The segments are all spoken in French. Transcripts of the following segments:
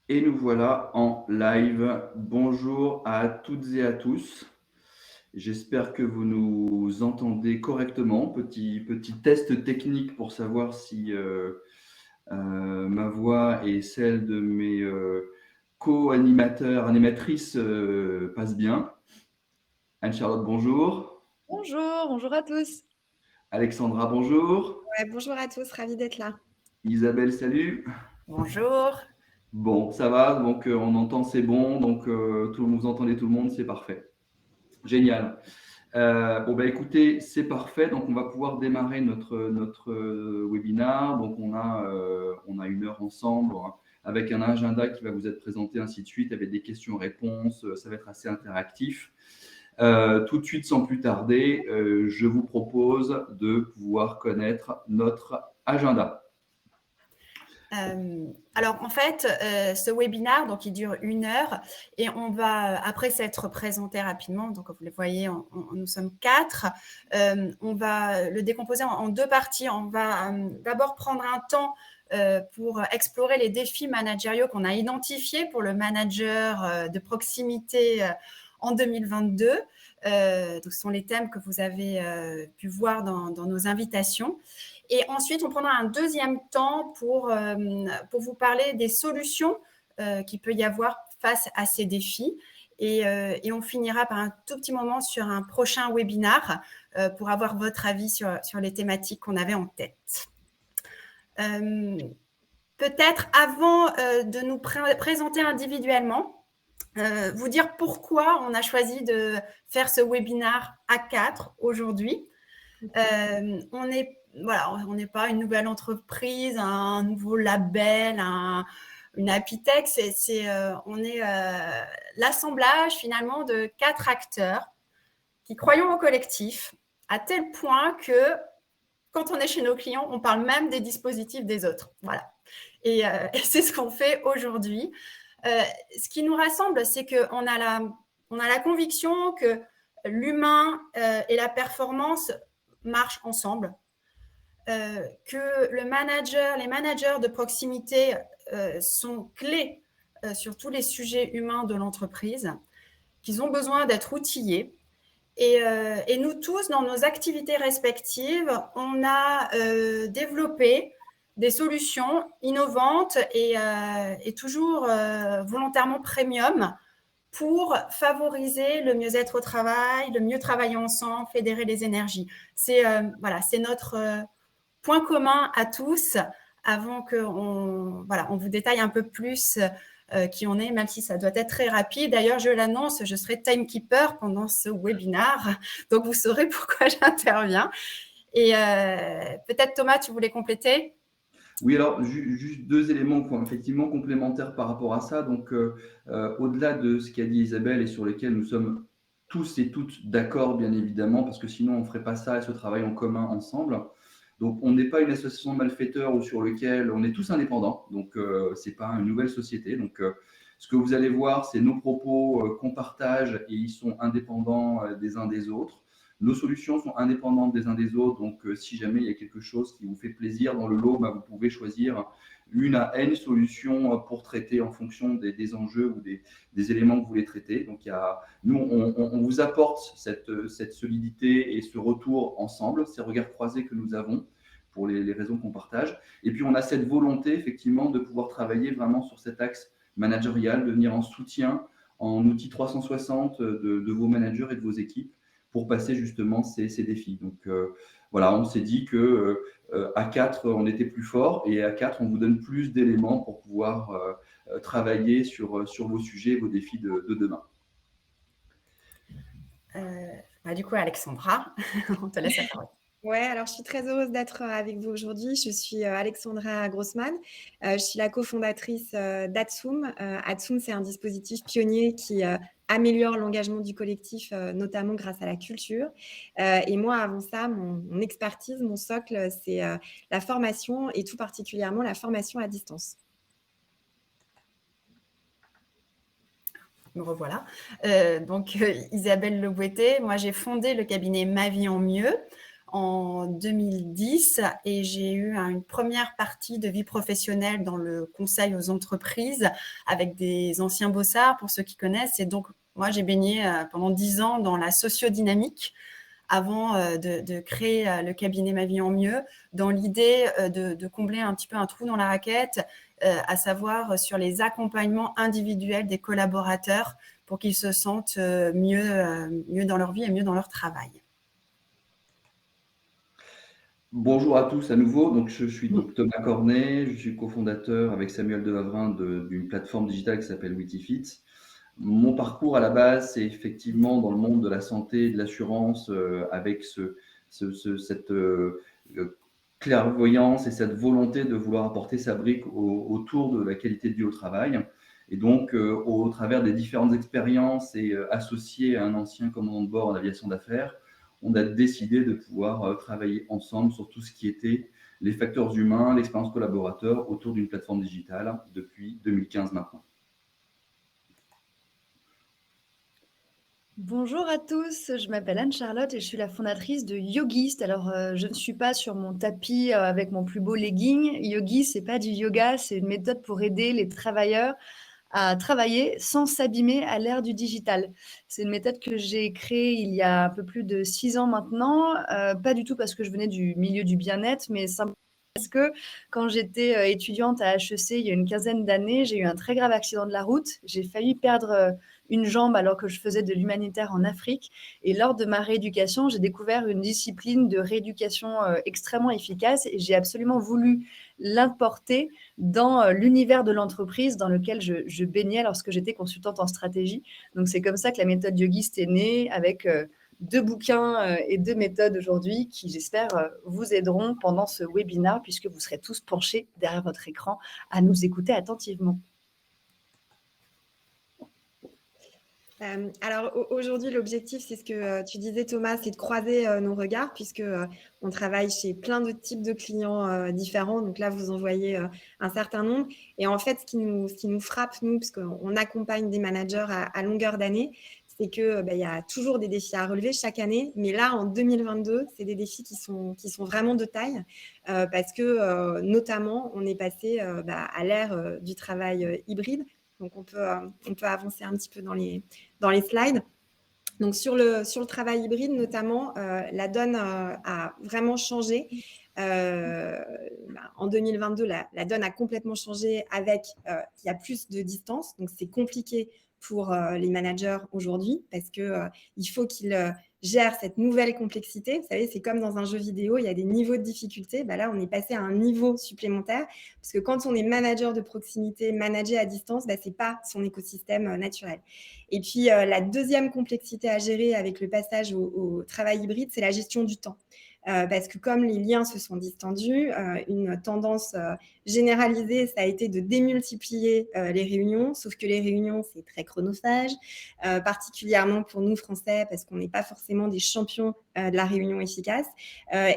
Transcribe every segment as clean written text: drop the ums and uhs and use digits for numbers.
Et nous voilà en live. Bonjour à toutes et à tous. J'espère que vous nous entendez correctement. Petit test technique pour savoir si ma voix et celle de mes co-animateurs, animatrices passent bien. Anne-Charlotte, bonjour. Bonjour, bonjour à tous. Alexandra, bonjour. Ouais, bonjour à tous, ravie d'être là. Isabelle, salut. Bonjour. Bon, ça va, donc on entend, c'est bon, donc vous entendez tout le monde, c'est parfait. Génial. Bon, bah, écoutez, c'est parfait. Donc, on va pouvoir démarrer notre webinar. Donc, on a 1 heure ensemble hein, avec un agenda qui va vous être présenté, ainsi de suite, avec des questions-réponses. Ça va être assez interactif. Tout de suite, sans plus tarder, je vous propose de pouvoir connaître notre agenda. Alors en fait, ce webinaire, donc il dure 1 heure et on va, après s'être présenté rapidement, donc comme vous le voyez, nous sommes 4, on va le décomposer en 2 parties. On va d'abord prendre un temps pour explorer les défis managériaux qu'on a identifiés pour le manager de proximité en 2022. Donc ce sont les thèmes que vous avez pu voir dans nos invitations. Et ensuite, on prendra un deuxième temps pour vous parler des solutions qu'il peut y avoir face à ces défis. Et on finira par un tout petit moment sur un prochain webinar pour avoir votre avis sur les thématiques qu'on avait en tête. Peut-être avant de nous présenter individuellement, vous dire pourquoi on a choisi de faire ce webinaire à 4 aujourd'hui. On n'est pas une nouvelle entreprise, un nouveau label, une happy tech. On est l'assemblage finalement de 4 acteurs qui croyons au collectif à tel point que quand on est chez nos clients, on parle même des dispositifs des autres. Voilà. Et c'est ce qu'on fait aujourd'hui. Ce qui nous rassemble, c'est qu'on a la conviction que l'humain et la performance marchent ensemble. Que les managers de proximité sont clés sur tous les sujets humains de l'entreprise, qu'ils ont besoin d'être outillés. Et nous tous, dans nos activités respectives, on a développé des solutions innovantes et toujours volontairement premium pour favoriser le mieux-être au travail, le mieux travailler ensemble, fédérer les énergies. C'est notre point commun à tous avant qu'on on vous détaille un peu plus qui on est, même si ça doit être très rapide. D'ailleurs, je l'annonce, je serai timekeeper pendant ce webinaire, donc vous saurez pourquoi j'interviens. Et peut-être Thomas, tu voulais compléter ? Oui, alors juste 2 éléments effectivement complémentaires par rapport à ça. Donc, au-delà de ce qu'a dit Isabelle et sur lesquels nous sommes tous et toutes d'accord, bien évidemment, parce que sinon on ne ferait pas ça et ce travail en commun ensemble. Donc, on n'est pas une association de malfaiteurs ou sur lequel on est tous indépendants. Donc, ce n'est pas une nouvelle société. Donc, ce que vous allez voir, c'est nos propos qu'on partage et ils sont indépendants des uns des autres. Nos solutions sont indépendantes des uns des autres, donc si jamais il y a quelque chose qui vous fait plaisir dans le lot, vous pouvez choisir une à N solutions pour traiter en fonction des enjeux ou des éléments que vous voulez traiter. Donc, nous, on vous apporte cette solidité et ce retour ensemble, ces regards croisés que nous avons pour les raisons qu'on partage. Et puis, on a cette volonté, effectivement, de pouvoir travailler vraiment sur cet axe managérial, de venir en soutien, en outil 360 de vos managers et de vos équipes pour passer justement ces défis. Donc voilà, on s'est dit que à 4, on était plus fort et à 4, on vous donne plus d'éléments pour pouvoir travailler sur vos sujets, vos défis de demain. Du coup, Alexandra, on te laisse la parole. Ouais, alors je suis très heureuse d'être avec vous aujourd'hui. Je suis Alexandra Grossman. Je suis la cofondatrice d'Atsum. Atsum, c'est un dispositif pionnier qui améliore l'engagement du collectif, notamment grâce à la culture. Et moi, avant ça, mon expertise, mon socle, c'est la formation et tout particulièrement la formation à distance. Me revoilà. Donc, Isabelle Le Bouetté, moi j'ai fondé le cabinet Ma Vie en Mieux en 2010 et j'ai eu une première partie de vie professionnelle dans le conseil aux entreprises avec des anciens bossards, pour ceux qui connaissent. Et donc, moi, j'ai baigné pendant 10 ans dans la sociodynamique avant de créer le cabinet Ma Vie en Mieux, dans l'idée de combler un petit peu un trou dans la raquette, à savoir sur les accompagnements individuels des collaborateurs pour qu'ils se sentent mieux dans leur vie et mieux dans leur travail. Bonjour à tous à nouveau. Donc, je suis donc Thomas Cornet, je suis cofondateur avec Samuel Dehavrin d'une plateforme digitale qui s'appelle Witifit. Mon parcours à la base, c'est effectivement dans le monde de la santé et de l'assurance avec cette clairvoyance et cette volonté de vouloir apporter sa brique autour de la qualité de vie au travail. Et donc, au travers des différentes expériences et associé à un ancien commandant de bord en aviation d'affaires, on a décidé de pouvoir travailler ensemble sur tout ce qui était les facteurs humains, l'expérience collaborateur autour d'une plateforme digitale depuis 2015 maintenant. Bonjour à tous, je m'appelle Anne-Charlotte et je suis la fondatrice de Yogist. Alors, je ne suis pas sur mon tapis avec mon plus beau legging. Yogist, c'est pas du yoga, c'est une méthode pour aider les travailleurs à travailler sans s'abîmer à l'ère du digital. C'est une méthode que j'ai créée il y a un peu plus de 6 ans maintenant, pas du tout parce que je venais du milieu du bien-être, mais simplement parce que quand j'étais étudiante à HEC il y a une quinzaine d'années, j'ai eu un très grave accident de la route. J'ai failli perdre une jambe alors que je faisais de l'humanitaire en Afrique. Et lors de ma rééducation, j'ai découvert une discipline de rééducation extrêmement efficace et j'ai absolument voulu l'importer dans l'univers de l'entreprise dans lequel je baignais lorsque j'étais consultante en stratégie. Donc, c'est comme ça que la méthode Yogist est née avec 2 bouquins et 2 méthodes aujourd'hui qui, j'espère, vous aideront pendant ce webinaire puisque vous serez tous penchés derrière votre écran à nous écouter attentivement. Alors aujourd'hui, l'objectif, c'est ce que tu disais Thomas, c'est de croiser nos regards puisque on travaille chez plein de types de clients différents. Donc là, vous en voyez un certain nombre. Et en fait, ce qui nous frappe, nous, parce qu'on accompagne des managers à longueur d'année, c'est qu'il y a toujours des défis à relever chaque année. Mais là, en 2022, c'est des défis qui sont vraiment de taille parce que notamment, on est passé à l'ère du travail hybride. Donc, on peut avancer un petit peu dans les slides. Donc, sur le travail hybride, notamment, la donne a vraiment changé. En 2022, la donne a complètement changé avec il y a plus de distance. Donc, c'est compliqué pour les managers aujourd'hui parce qu'il faut qu'ils gèrent cette nouvelle complexité. Vous savez, c'est comme dans un jeu vidéo, il y a des niveaux de difficulté. Là, on est passé à un niveau supplémentaire parce que quand on est manager de proximité, manager à distance, ce n'est pas son écosystème naturel. Et puis, la deuxième complexité à gérer avec le passage au travail hybride, c'est la gestion du temps. Parce que comme les liens se sont distendus, une tendance généralisée, ça a été de démultiplier les réunions, sauf que les réunions, c'est très chronophage, particulièrement pour nous Français, parce qu'on n'est pas forcément des champions de la réunion efficace.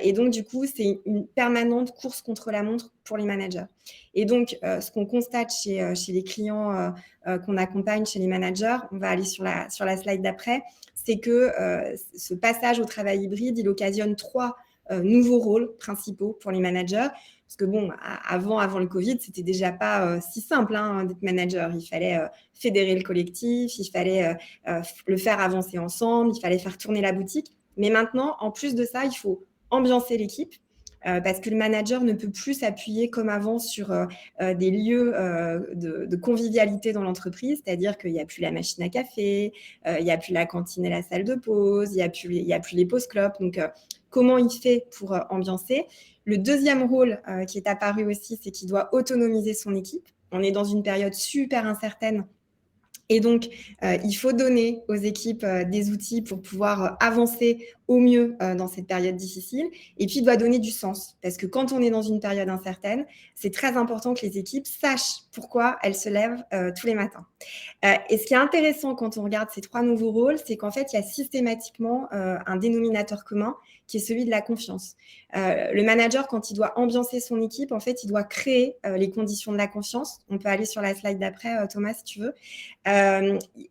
Et donc, du coup, c'est une permanente course contre la montre pour les managers. Et donc, ce qu'on constate chez les clients qu'on accompagne, chez les managers, on va aller sur la slide d'après, c'est que ce passage au travail hybride, il occasionne 3 nouveaux rôles principaux pour les managers. Parce que bon, avant le Covid, c'était déjà pas si simple d'être manager. Il fallait fédérer le collectif, il fallait le faire avancer ensemble, il fallait faire tourner la boutique. Mais maintenant, en plus de ça, il faut ambiancer l'équipe. Parce que le manager ne peut plus s'appuyer comme avant sur des lieux de convivialité dans l'entreprise, c'est-à-dire qu'il n'y a plus la machine à café, il n'y a plus la cantine et la salle de pause, il n'y a plus les pauses clopes. Donc, comment il fait pour ambiancer ? Le deuxième rôle qui est apparu aussi, c'est qu'il doit autonomiser son équipe. On est dans une période super incertaine. Et donc, il faut donner aux équipes des outils pour pouvoir avancer au mieux dans cette période difficile. Et puis, il doit donner du sens. Parce que quand on est dans une période incertaine, c'est très important que les équipes sachent pourquoi elles se lèvent tous les matins. Et ce qui est intéressant quand on regarde ces 3 nouveaux rôles, c'est qu'en fait, il y a systématiquement un dénominateur commun qui est celui de la confiance. Le manager, quand il doit ambiancer son équipe, en fait, il doit créer les conditions de la confiance. On peut aller sur la slide d'après, Thomas, si tu veux.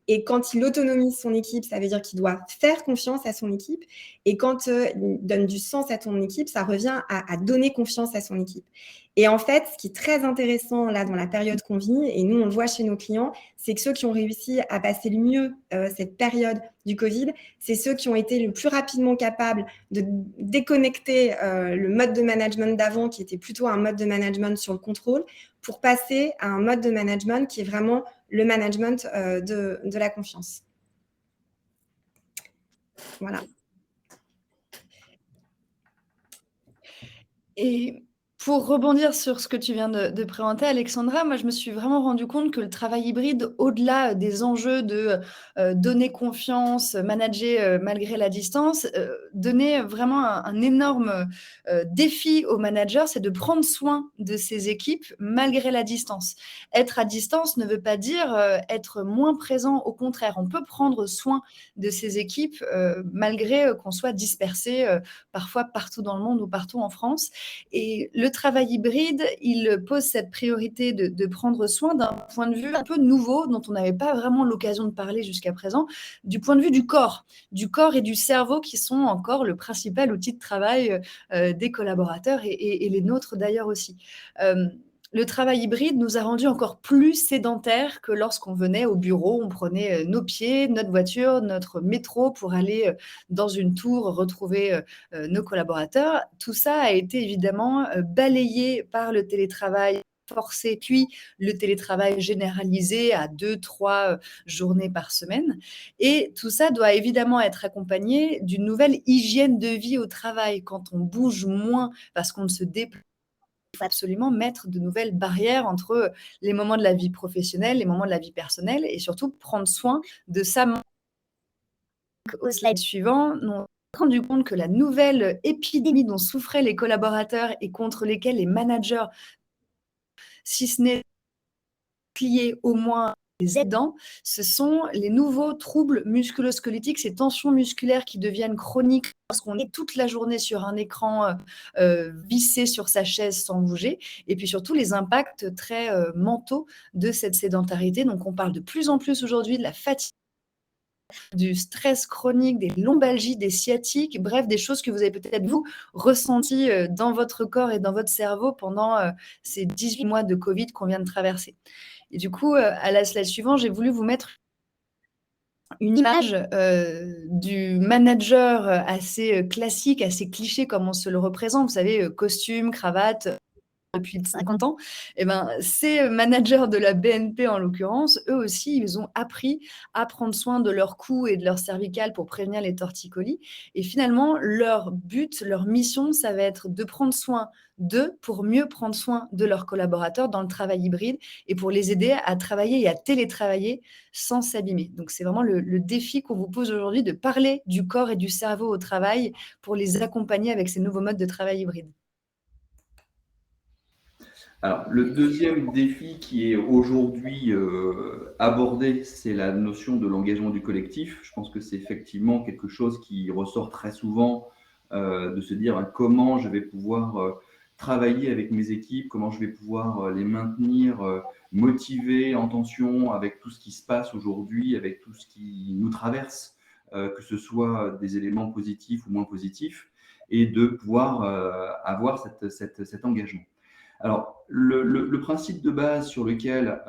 Et quand il autonomise son équipe, ça veut dire qu'il doit faire confiance à son équipe. Et quand il donne du sens à ton équipe, ça revient à donner confiance à son équipe. Et en fait, ce qui est très intéressant là dans la période qu'on vit, et nous on le voit chez nos clients, c'est que ceux qui ont réussi à passer le mieux cette période du Covid, c'est ceux qui ont été le plus rapidement capables de déconnecter le mode de management d'avant, qui était plutôt un mode de management sur le contrôle, pour passer à un mode de management qui est vraiment le management de la confiance. Voilà. Et pour rebondir sur ce que tu viens de présenter, Alexandra, moi, je me suis vraiment rendu compte que le travail hybride, au-delà des enjeux de donner confiance, manager malgré la distance, donnait vraiment un énorme défi aux managers, c'est de prendre soin de ses équipes malgré la distance. Être à distance ne veut pas dire être moins présent, au contraire, on peut prendre soin de ses équipes malgré qu'on soit dispersé parfois partout dans le monde ou partout en France. Et le travail hybride, il pose cette priorité de prendre soin d'un point de vue un peu nouveau, dont on n'avait pas vraiment l'occasion de parler jusqu'à présent, du point de vue du corps et du cerveau, qui sont encore le principal outil de travail des collaborateurs et les nôtres d'ailleurs aussi. Le travail hybride nous a rendus encore plus sédentaires que lorsqu'on venait au bureau, on prenait nos pieds, notre voiture, notre métro pour aller dans une tour retrouver nos collaborateurs. Tout ça a été évidemment balayé par le télétravail forcé, puis le télétravail généralisé à 2-3 journées par semaine. Et tout ça doit évidemment être accompagné d'une nouvelle hygiène de vie au travail. Quand on bouge moins parce qu'on ne se déplace, il faut absolument mettre de nouvelles barrières entre les moments de la vie professionnelle, les moments de la vie personnelle, et surtout prendre soin de sa mental. Au slide suivant, nous on s'est rendu compte que la nouvelle épidémie dont souffraient les collaborateurs et contre lesquels les managers, si ce n'est lié au moins les aidants, ce sont les nouveaux troubles musculo-squelettiques, ces tensions musculaires qui deviennent chroniques lorsqu'on est toute la journée sur un écran vissé sur sa chaise sans bouger, et puis surtout les impacts très mentaux de cette sédentarité. Donc on parle de plus en plus aujourd'hui de la fatigue, du stress chronique, des lombalgies, des sciatiques, bref, des choses que vous avez peut-être vous ressenties dans votre corps et dans votre cerveau pendant ces 18 mois de Covid qu'on vient de traverser. Et du coup, à la slide suivante, j'ai voulu vous mettre une image du manager assez classique, assez cliché comme on se le représente. Vous savez, costume, cravate, depuis 50 ans, et ben, ces managers de la BNP, en l'occurrence, eux aussi, ils ont appris à prendre soin de leur cou et de leur cervical pour prévenir les torticolis. Et finalement, leur but, leur mission, ça va être de prendre soin d'eux pour mieux prendre soin de leurs collaborateurs dans le travail hybride et pour les aider à travailler et à télétravailler sans s'abîmer. Donc, c'est vraiment le défi qu'on vous pose aujourd'hui, de parler du corps et du cerveau au travail pour les accompagner avec ces nouveaux modes de travail hybride. Alors, le deuxième défi qui est aujourd'hui abordé, c'est la notion de l'engagement du collectif. Je pense que c'est effectivement quelque chose qui ressort très souvent, de se dire comment je vais pouvoir travailler avec mes équipes, comment je vais pouvoir les maintenir motivés, en tension, avec tout ce qui se passe aujourd'hui, avec tout ce qui nous traverse, que ce soit des éléments positifs ou moins positifs, et de pouvoir avoir cet engagement. Alors, le principe de base sur lequel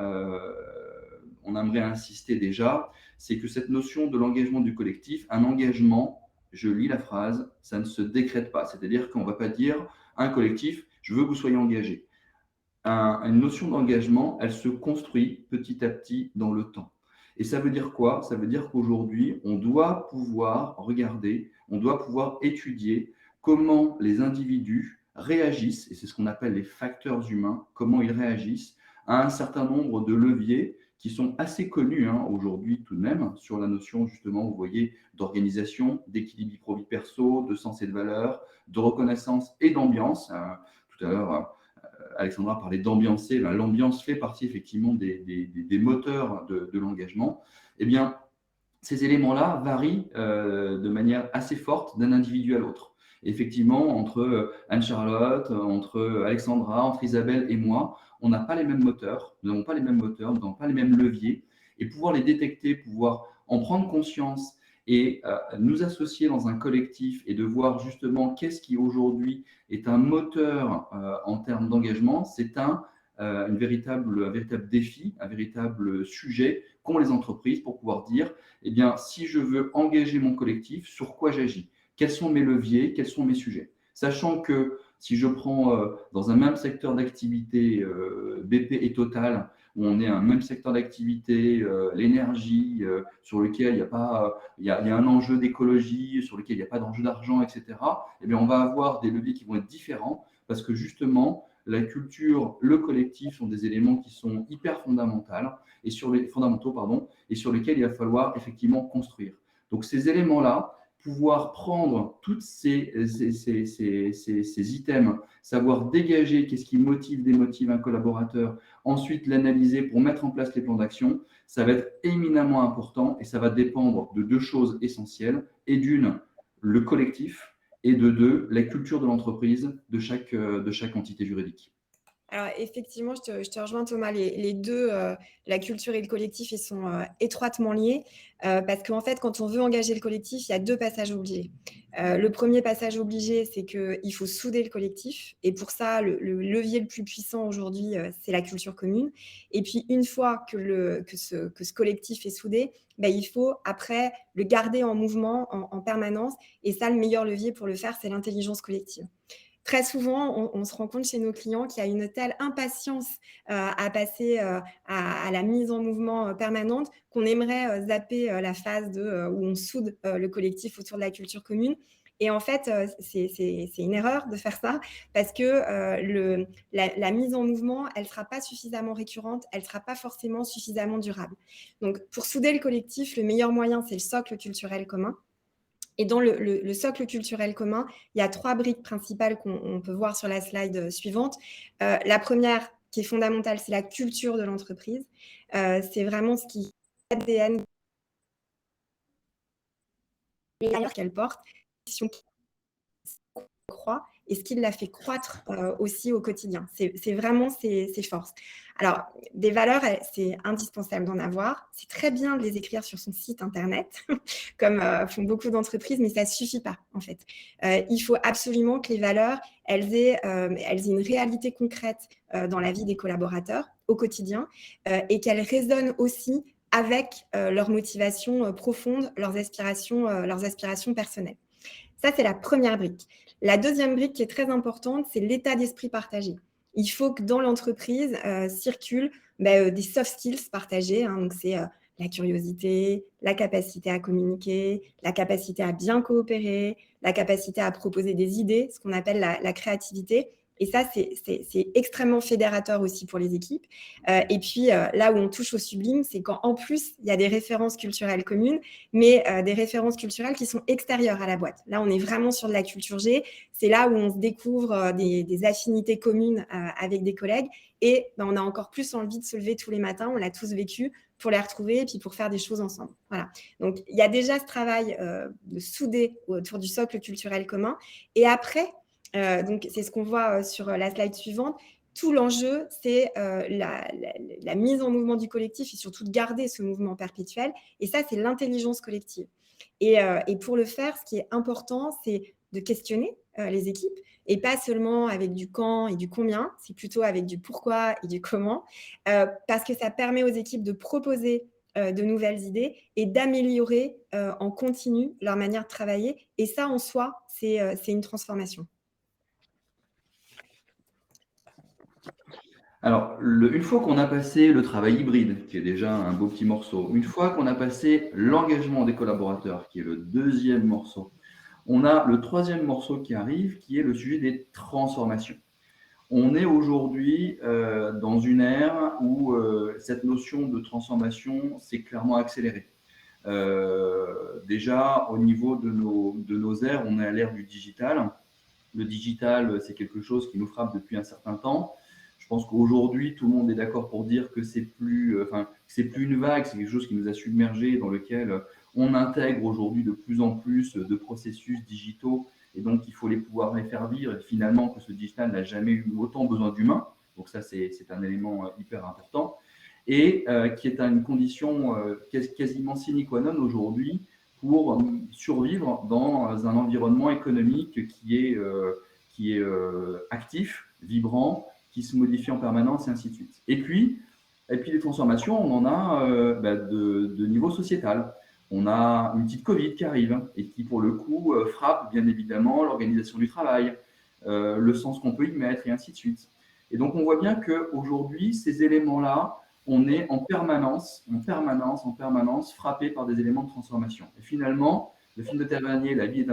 on aimerait insister déjà, c'est que cette notion de l'engagement du collectif, un engagement, je lis la phrase, ça ne se décrète pas. C'est-à-dire qu'on ne va pas dire un collectif, je veux que vous soyez engagés. Une notion d'engagement, elle se construit petit à petit dans le temps. Et ça veut dire quoi? Ça veut dire qu'aujourd'hui, on doit pouvoir regarder, on doit pouvoir étudier comment les individus réagissent, et c'est ce qu'on appelle les facteurs humains, comment ils réagissent à un certain nombre de leviers qui sont assez connus aujourd'hui tout de même, sur la notion justement, vous voyez, d'organisation, d'équilibre pro-vie perso, de sens et de valeur, de reconnaissance et d'ambiance. Tout à l'heure, Alexandra parlait d'ambiancer. L'ambiance fait partie effectivement des moteurs de l'engagement. Eh bien, ces éléments-là varient de manière assez forte d'un individu à l'autre. Effectivement, entre Anne-Charlotte, entre Alexandra, entre Isabelle et moi, on n'a pas les mêmes moteurs, nous n'avons pas les mêmes moteurs, nous n'avons pas les mêmes leviers. Et pouvoir les détecter, pouvoir en prendre conscience et nous associer dans un collectif et de voir justement qu'est-ce qui aujourd'hui est un moteur en termes d'engagement, c'est un véritable défi, un véritable sujet qu'ont les entreprises pour pouvoir dire, eh bien, si je veux engager mon collectif, sur quoi j'agis? Quels sont mes leviers? Quels sont mes sujets? Sachant que si je prends dans un même secteur d'activité BP et Total, où on est un même secteur d'activité, l'énergie, sur lequel il n'y a pas, il y a un enjeu d'écologie, sur lequel il n'y a pas d'enjeu d'argent, etc., eh bien, on va avoir des leviers qui vont être différents parce que justement, la culture, le collectif sont des éléments qui sont hyper fondamentaux et sur lesquels il va falloir effectivement construire. Donc ces éléments-là, pouvoir prendre tous ces items, savoir dégager qu'est-ce qui motive, démotive un collaborateur, ensuite l'analyser pour mettre en place les plans d'action, ça va être éminemment important et ça va dépendre de deux choses essentielles, et d'une, le collectif, et de deux, la culture de l'entreprise de chaque entité juridique. Alors effectivement, je te rejoins Thomas, les deux, la culture et le collectif, ils sont étroitement liés parce qu'en fait, quand on veut engager le collectif, il y a deux passages obligés. Le premier passage obligé, c'est qu'il faut souder le collectif et pour ça, le levier le plus puissant aujourd'hui, c'est la culture commune. Et puis, une fois que ce collectif est soudé, ben, il faut après le garder en mouvement en permanence et ça, le meilleur levier pour le faire, c'est l'intelligence collective. Très souvent, on se rend compte chez nos clients qu'il y a une telle impatience à passer à la mise en mouvement permanente qu'on aimerait zapper la phase où on soude le collectif autour de la culture commune. Et en fait, c'est une erreur de faire ça parce que la mise en mouvement, elle ne sera pas suffisamment récurrente, elle ne sera pas forcément suffisamment durable. Donc, pour souder le collectif, le meilleur moyen, c'est le socle culturel commun. Et dans le socle culturel commun, il y a 3 briques principales qu'on peut voir sur la slide suivante. La première, qui est fondamentale, c'est la culture de l'entreprise. C'est vraiment ce qui est l'ADN qu'elle porte, croît et ce qui l'a fait croître aussi au quotidien. C'est vraiment ses forces. Alors, des valeurs, c'est indispensable d'en avoir. C'est très bien de les écrire sur son site internet, comme font beaucoup d'entreprises, mais ça ne suffit pas, en fait. Il faut absolument que les valeurs, elles aient une réalité concrète dans la vie des collaborateurs au quotidien et qu'elles résonnent aussi avec leurs motivations profondes, leurs aspirations personnelles. Ça, c'est la première brique. La deuxième brique qui est très importante, c'est l'état d'esprit partagé. Il faut que dans l'entreprise circulent des soft skills partagés. Donc, c'est la curiosité, la capacité à communiquer, la capacité à bien coopérer, la capacité à proposer des idées, ce qu'on appelle la créativité. Et ça, c'est extrêmement fédérateur aussi pour les équipes. Et puis, là où on touche au sublime, c'est quand en plus, il y a des références culturelles communes, mais des références culturelles qui sont extérieures à la boîte. Là, on est vraiment sur de la culture G. C'est là où on se découvre des affinités communes avec des collègues. Et on a encore plus envie de se lever tous les matins, on l'a tous vécu, pour les retrouver et puis pour faire des choses ensemble. Voilà. Donc, il y a déjà ce travail de souder autour du socle culturel commun. Et après, donc, c'est ce qu'on voit sur la slide suivante. Tout l'enjeu, c'est la mise en mouvement du collectif et surtout de garder ce mouvement perpétuel. Et ça, c'est l'intelligence collective. Et pour le faire, ce qui est important, c'est de questionner les équipes et pas seulement avec du quand et du combien, c'est plutôt avec du pourquoi et du comment, parce que ça permet aux équipes de proposer de nouvelles idées et d'améliorer en continu leur manière de travailler. Et ça, en soi, c'est une transformation. Alors, une fois qu'on a passé le travail hybride, qui est déjà un beau petit morceau, une fois qu'on a passé l'engagement des collaborateurs, qui est le deuxième morceau, on a le troisième morceau qui arrive, qui est le sujet des transformations. On est aujourd'hui dans une ère où cette notion de transformation s'est clairement accélérée. Déjà, au niveau de nos ères, on est à l'ère du digital. Le digital, c'est quelque chose qui nous frappe depuis un certain temps. Je pense qu'aujourd'hui, tout le monde est d'accord pour dire que c'est plus une vague, c'est quelque chose qui nous a submergés, dans lequel on intègre aujourd'hui de plus en plus de processus digitaux et donc il faut pouvoir les faire vivre, et finalement que ce digital n'a jamais eu autant besoin d'humains. Donc ça, c'est un élément hyper important, et qui est une condition quasiment sine qua non aujourd'hui pour survivre dans un environnement économique qui est actif, vibrant, qui se modifie en permanence, et ainsi de suite. Et puis les transformations, on en a de niveau sociétal. On a une petite Covid qui arrive et qui, pour le coup, frappe bien évidemment l'organisation du travail, le sens qu'on peut y mettre, et ainsi de suite. Et donc, on voit bien qu'aujourd'hui, ces éléments-là, on est en permanence frappé par des éléments de transformation. Et finalement, le film de Tavernier, La vie n'est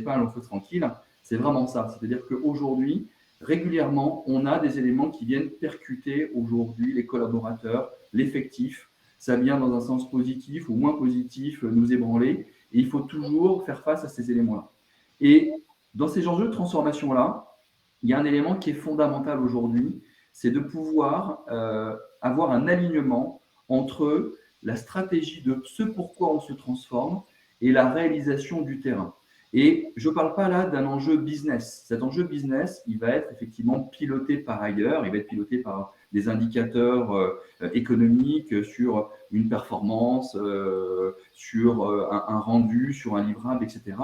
pas un long fleuve tranquille, c'est vraiment ça. C'est-à-dire qu'aujourd'hui, régulièrement, on a des éléments qui viennent percuter aujourd'hui les collaborateurs, l'effectif. Ça vient dans un sens positif ou moins positif nous ébranler. Et il faut toujours faire face à ces éléments-là. Et dans ces enjeux de transformation-là, il y a un élément qui est fondamental aujourd'hui, c'est de pouvoir avoir un alignement entre la stratégie de ce pourquoi on se transforme et la réalisation du terrain. Et je ne parle pas là d'un enjeu business. Cet enjeu business, il va être effectivement piloté par ailleurs, il va être piloté par des indicateurs économiques sur une performance, sur un rendu, sur un livrable, etc.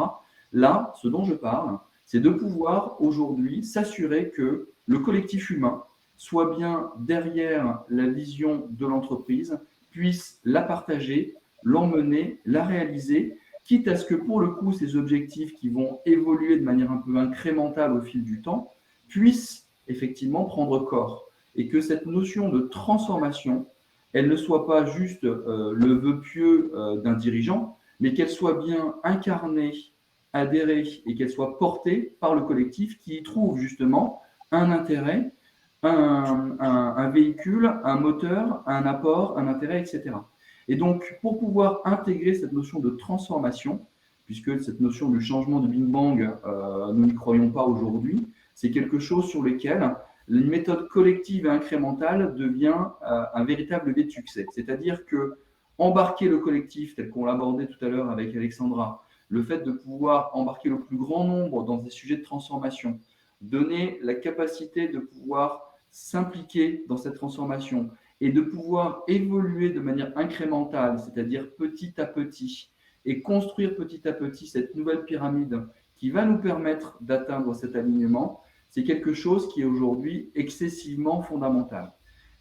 Là, ce dont je parle, c'est de pouvoir aujourd'hui s'assurer que le collectif humain soit bien derrière la vision de l'entreprise, puisse la partager, l'emmener, la réaliser, quitte à ce que pour le coup, ces objectifs qui vont évoluer de manière un peu incrémentale au fil du temps, puissent effectivement prendre corps. Et que cette notion de transformation, elle ne soit pas juste le vœu pieux d'un dirigeant, mais qu'elle soit bien incarnée, adhérée et qu'elle soit portée par le collectif qui y trouve justement un intérêt, un véhicule, un moteur, un apport, un intérêt, etc. Et donc, pour pouvoir intégrer cette notion de transformation, puisque cette notion du changement de Big Bang, nous n'y croyons pas aujourd'hui, c'est quelque chose sur lequel une méthode collective et incrémentale devient un véritable levier de succès. C'est-à-dire que embarquer le collectif, tel qu'on l'abordait tout à l'heure avec Alexandra, le fait de pouvoir embarquer le plus grand nombre dans des sujets de transformation, donner la capacité de pouvoir s'impliquer dans cette transformation et de pouvoir évoluer de manière incrémentale, c'est-à-dire petit à petit, et construire petit à petit cette nouvelle pyramide qui va nous permettre d'atteindre cet alignement, c'est quelque chose qui est aujourd'hui excessivement fondamental.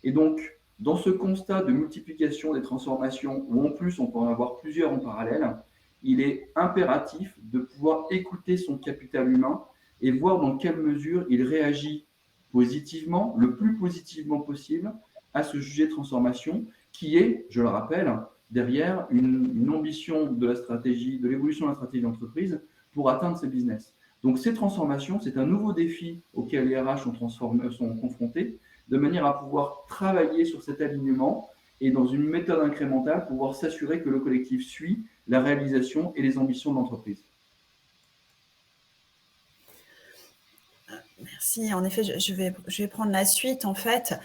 Et donc, dans ce constat de multiplication des transformations, où en plus on peut en avoir plusieurs en parallèle, il est impératif de pouvoir écouter son capital humain et voir dans quelle mesure il réagit positivement, le plus positivement possible, à ce sujet de transformation qui est, je le rappelle, derrière une ambition de la stratégie, de l'évolution de la stratégie d'entreprise pour atteindre ces business. Donc ces transformations, c'est un nouveau défi auquel les RH sont confrontés, de manière à pouvoir travailler sur cet alignement et dans une méthode incrémentale, pouvoir s'assurer que le collectif suit la réalisation et les ambitions de l'entreprise. Merci. En effet, je vais prendre la suite. En fait,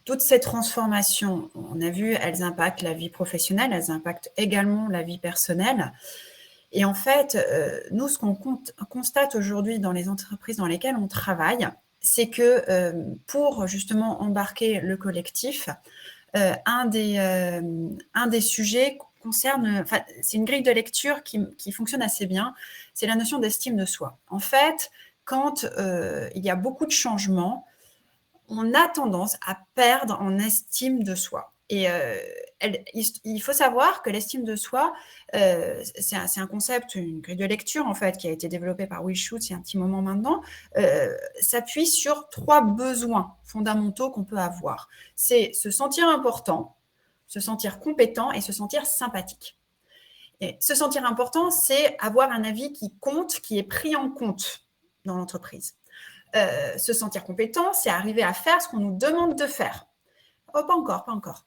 toutes ces transformations, on a vu, elles impactent la vie professionnelle, elles impactent également la vie personnelle. Et en fait, nous, ce qu'on constate aujourd'hui dans les entreprises dans lesquelles on travaille, c'est que pour justement embarquer le collectif, un des sujets concerne, enfin, c'est une grille de lecture qui fonctionne assez bien, c'est la notion d'estime de soi. En fait, quand il y a beaucoup de changements, on a tendance à perdre en estime de soi. Et il faut savoir que l'estime de soi, c'est un concept, une grille de lecture en fait, qui a été développée par Will Schutz il y a un petit moment maintenant, s'appuie sur 3 besoins fondamentaux qu'on peut avoir. C'est se sentir important, se sentir compétent et se sentir sympathique. Et se sentir important, c'est avoir un avis qui compte, qui est pris en compte dans l'entreprise. Se sentir compétent, c'est arriver à faire ce qu'on nous demande de faire. Oh, pas encore.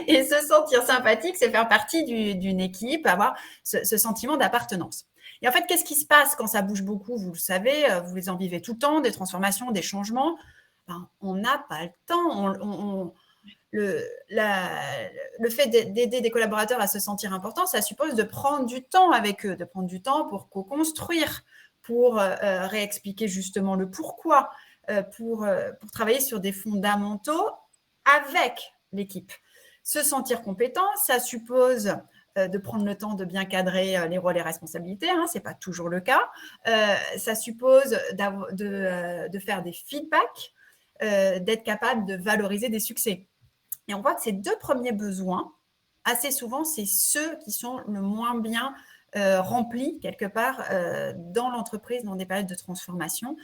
Et se sentir sympathique, c'est faire partie d'une équipe, avoir ce sentiment d'appartenance. Et en fait, qu'est-ce qui se passe quand ça bouge beaucoup? Vous le savez, vous les en vivez tout le temps, des transformations, des changements. Ben, on n'a pas le temps. le fait d'aider des collaborateurs à se sentir importants, ça suppose de prendre du temps avec eux, de prendre du temps pour co-construire, pour réexpliquer justement le pourquoi, pour travailler sur des fondamentaux avec l'équipe. Se sentir compétent, ça suppose de prendre le temps de bien cadrer les rôles et responsabilités, hein, ce n'est pas toujours le cas. Ça suppose de faire des feedbacks, d'être capable de valoriser des succès. Et on voit que ces deux premiers besoins, assez souvent, c'est ceux qui sont le moins bien remplis quelque part dans l'entreprise, dans des périodes de transformation,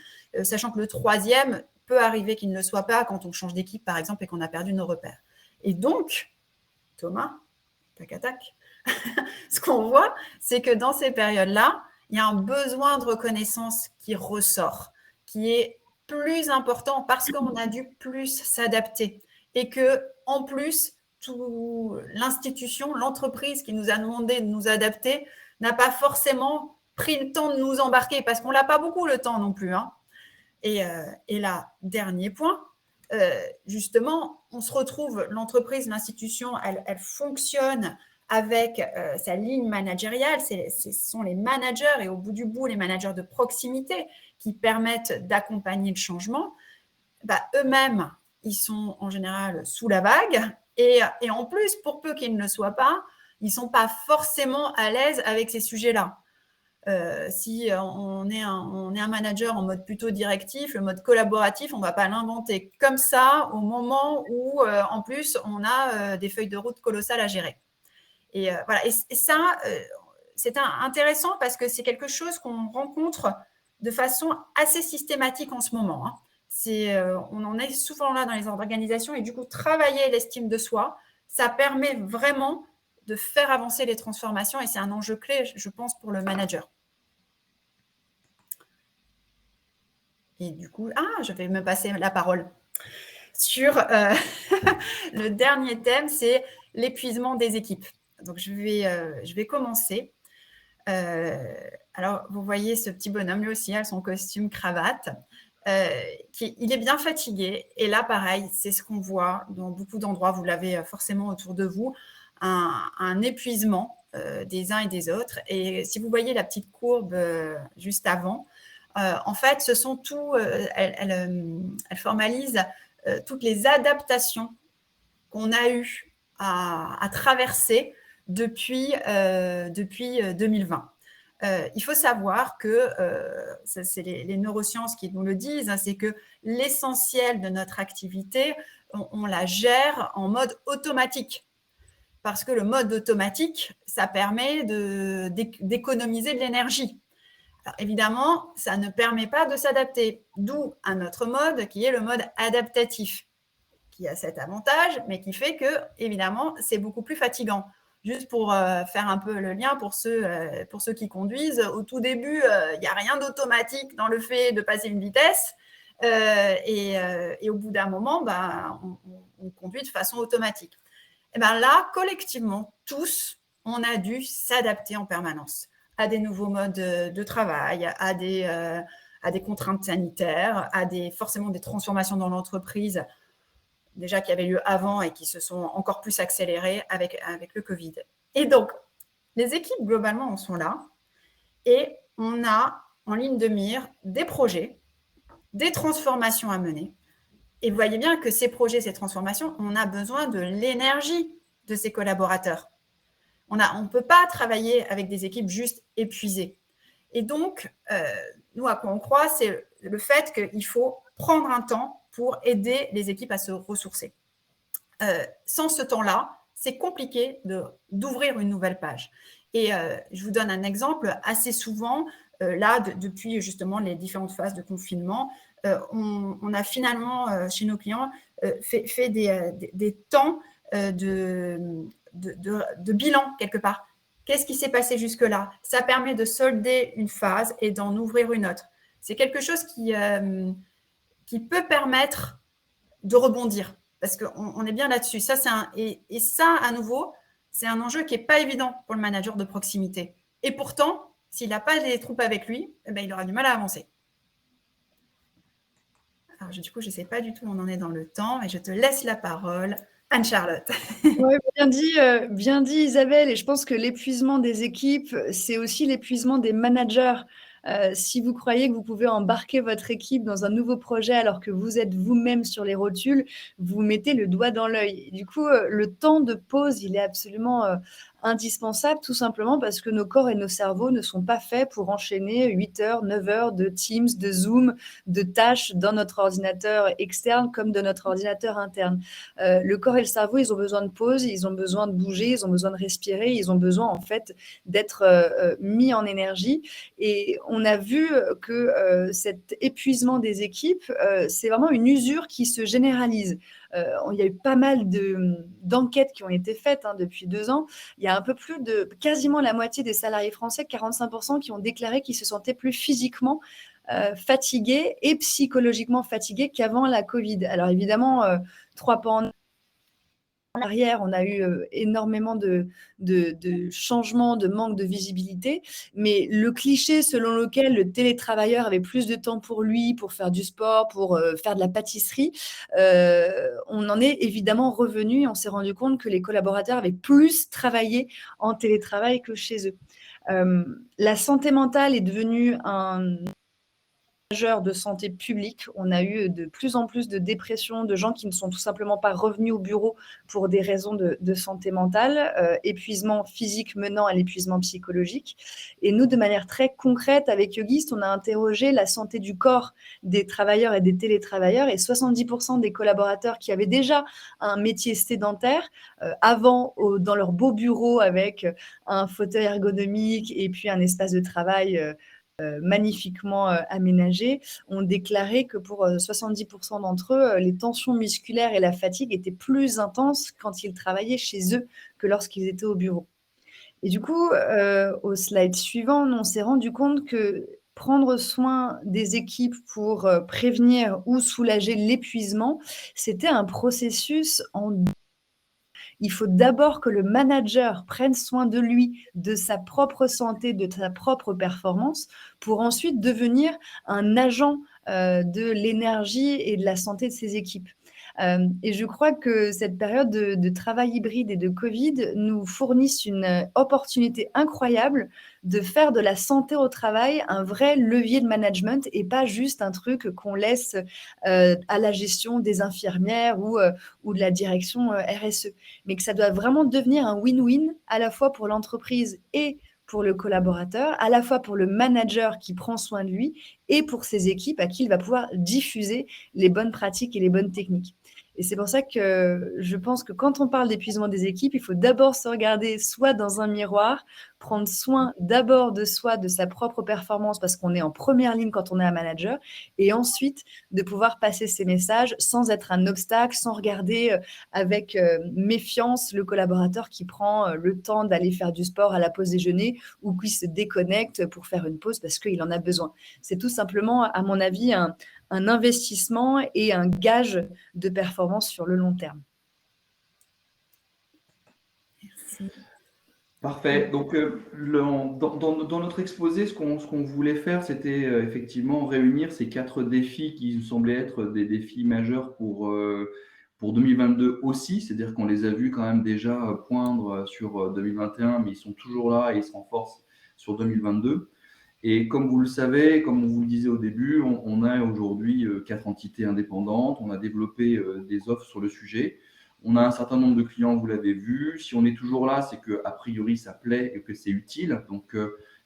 sachant que le troisième peut arriver qu'il ne le soit pas quand on change d'équipe, par exemple, et qu'on a perdu nos repères. Et donc, Thomas, tac à tac, ce qu'on voit, c'est que dans ces périodes-là, il y a un besoin de reconnaissance qui ressort, qui est plus important parce qu'on a dû plus s'adapter et que, en plus, l'institution, l'entreprise qui nous a demandé de nous adapter n'a pas forcément pris le temps de nous embarquer parce qu'on n'a pas beaucoup le temps non plus. Hein. Et là, dernier point, justement, on se retrouve, l'entreprise, l'institution, elle fonctionne avec sa ligne managériale, ce sont les managers et au bout du bout, les managers de proximité qui permettent d'accompagner le changement. Eux-mêmes, ils sont en général sous la vague et en plus, pour peu qu'ils ne le soient pas, ils ne sont pas forcément à l'aise avec ces sujets-là. Si on est un manager en mode plutôt directif, le mode collaboratif, on ne va pas l'inventer comme ça au moment où, en plus, on a des feuilles de route colossales à gérer. Et voilà. Et ça, c'est intéressant parce que c'est quelque chose qu'on rencontre de façon assez systématique en ce moment. Hein. On en est souvent là dans les organisations et du coup, travailler l'estime de soi, ça permet vraiment de faire avancer les transformations et c'est un enjeu clé, je pense, pour le manager. Et du coup, je vais me passer la parole sur le dernier thème, c'est l'épuisement des équipes. Donc, je vais commencer. Alors, vous voyez ce petit bonhomme, lui aussi, a son costume cravate. Il est bien fatigué. Et là, pareil, c'est ce qu'on voit dans beaucoup d'endroits. Vous l'avez forcément autour de vous. Un épuisement des uns et des autres. Et si vous voyez la petite courbe juste avant, en fait, ce sont elle formalise toutes les adaptations qu'on a eues à traverser depuis 2020. Il faut savoir que, c'est les neurosciences qui nous le disent, hein, c'est que l'essentiel de notre activité, on la gère en mode automatique. Parce que le mode automatique, ça permet d'économiser de l'énergie. Alors, évidemment, ça ne permet pas de s'adapter, d'où un autre mode qui est le mode adaptatif, qui a cet avantage, mais qui fait que, évidemment, c'est beaucoup plus fatigant. Juste pour faire un peu le lien pour ceux qui conduisent, au tout début, il n'y a rien d'automatique dans le fait de passer une vitesse, et au bout d'un moment, on conduit de façon automatique. Et là, collectivement, tous, on a dû s'adapter en permanence à des nouveaux modes de travail, à des contraintes sanitaires, forcément des transformations dans l'entreprise, déjà qui avaient lieu avant et qui se sont encore plus accélérées avec le Covid. Et donc, les équipes, globalement, en sont là. Et on a en ligne de mire des projets, des transformations à mener. Et vous voyez bien que ces projets, ces transformations, on a besoin de l'énergie de ces collaborateurs. On ne peut pas travailler avec des équipes juste épuisées. Et donc, nous, à quoi on croit, c'est le fait qu'il faut prendre un temps pour aider les équipes à se ressourcer. Sans ce temps-là, c'est compliqué d'ouvrir une nouvelle page. Et je vous donne un exemple. Assez souvent, depuis justement les différentes phases de confinement, on a finalement, chez nos clients, fait des temps de bilan quelque part. Qu'est-ce qui s'est passé jusque-là? Ça permet de solder une phase et d'en ouvrir une autre. C'est quelque chose qui peut permettre de rebondir, parce qu'on est bien là-dessus. Ça, et ça, à nouveau, c'est un enjeu qui n'est pas évident pour le manager de proximité. Et pourtant, s'il n'a pas les troupes avec lui, il aura du mal à avancer. Alors, du coup, je ne sais pas du tout où on en est dans le temps, et je te laisse la parole, Anne-Charlotte. Ouais, bien dit Isabelle, et je pense que l'épuisement des équipes, c'est aussi l'épuisement des managers. Si vous croyez que vous pouvez embarquer votre équipe dans un nouveau projet alors que vous êtes vous-même sur les rotules, vous mettez le doigt dans l'œil. Et du coup, le temps de pause, il est absolument indispensable, tout simplement parce que nos corps et nos cerveaux ne sont pas faits pour enchaîner 8 heures, 9 heures de Teams, de Zoom, de tâches dans notre ordinateur externe comme de notre ordinateur interne. Le corps et le cerveau, ils ont besoin de pause, ils ont besoin de bouger, ils ont besoin de respirer, ils ont besoin en fait d'être mis en énergie. Et on a vu que cet épuisement des équipes, c'est vraiment une usure qui se généralise. Il y a eu pas mal d'enquêtes qui ont été faites depuis 2 ans. Il y a un peu plus de quasiment la moitié des salariés français, 45%, qui ont déclaré qu'ils se sentaient plus physiquement fatigués et psychologiquement fatigués qu'avant la Covid. Alors évidemment, 3 pas en arrière, on a eu énormément de changements, de manque de visibilité, mais le cliché selon lequel le télétravailleur avait plus de temps pour lui, pour faire du sport, pour faire de la pâtisserie, on en est évidemment revenu et on s'est rendu compte que les collaborateurs avaient plus travaillé en télétravail que chez eux. La santé mentale est devenue un majeur de santé publique. On a eu de plus en plus de dépression, de gens qui ne sont tout simplement pas revenus au bureau pour des raisons de santé mentale, épuisement physique menant à l'épuisement psychologique. Et nous, de manière très concrète, avec Yogist, on a interrogé la santé du corps des travailleurs et des télétravailleurs, et 70% des collaborateurs qui avaient déjà un métier sédentaire, avant, dans leur beau bureau avec un fauteuil ergonomique et puis un espace de travail magnifiquement aménagés, ont déclaré que pour 70% d'entre eux, les tensions musculaires et la fatigue étaient plus intenses quand ils travaillaient chez eux que lorsqu'ils étaient au bureau. Et du coup, au slide suivant, on s'est rendu compte que prendre soin des équipes pour prévenir ou soulager l'épuisement, c'était un processus en il faut d'abord que le manager prenne soin de lui, de sa propre santé, de sa propre performance, pour ensuite devenir un agent de l'énergie et de la santé de ses équipes. Et je crois que cette période de travail hybride et de Covid nous fournissent une opportunité incroyable de faire de la santé au travail un vrai levier de management et pas juste un truc qu'on laisse à la gestion des infirmières ou de la direction RSE, mais que ça doit vraiment devenir un win-win à la fois pour l'entreprise et pour le collaborateur, à la fois pour le manager qui prend soin de lui et pour ses équipes à qui il va pouvoir diffuser les bonnes pratiques et les bonnes techniques. Et c'est pour ça que je pense que quand on parle d'épuisement des équipes, il faut d'abord se regarder soit dans un miroir, prendre soin d'abord de soi, de sa propre performance, parce qu'on est en première ligne quand on est un manager, et ensuite de pouvoir passer ces messages sans être un obstacle, sans regarder avec méfiance le collaborateur qui prend le temps d'aller faire du sport à la pause déjeuner ou qui se déconnecte pour faire une pause parce qu'il en a besoin. C'est tout simplement, à mon avis, un investissement et un gage de performance sur le long terme. Merci. Parfait. Donc, dans notre exposé, ce qu'on voulait faire, c'était effectivement réunir ces 4 défis qui nous semblaient être des défis majeurs pour 2022 aussi. C'est-à-dire qu'on les a vus quand même déjà poindre sur 2021, mais ils sont toujours là et ils se renforcent sur 2022. Et comme vous le savez, comme on vous le disait au début, on a aujourd'hui 4 entités indépendantes. On a développé des offres sur le sujet. On a un certain nombre de clients, vous l'avez vu. Si on est toujours là, c'est qu'a priori, ça plaît et que c'est utile. Donc,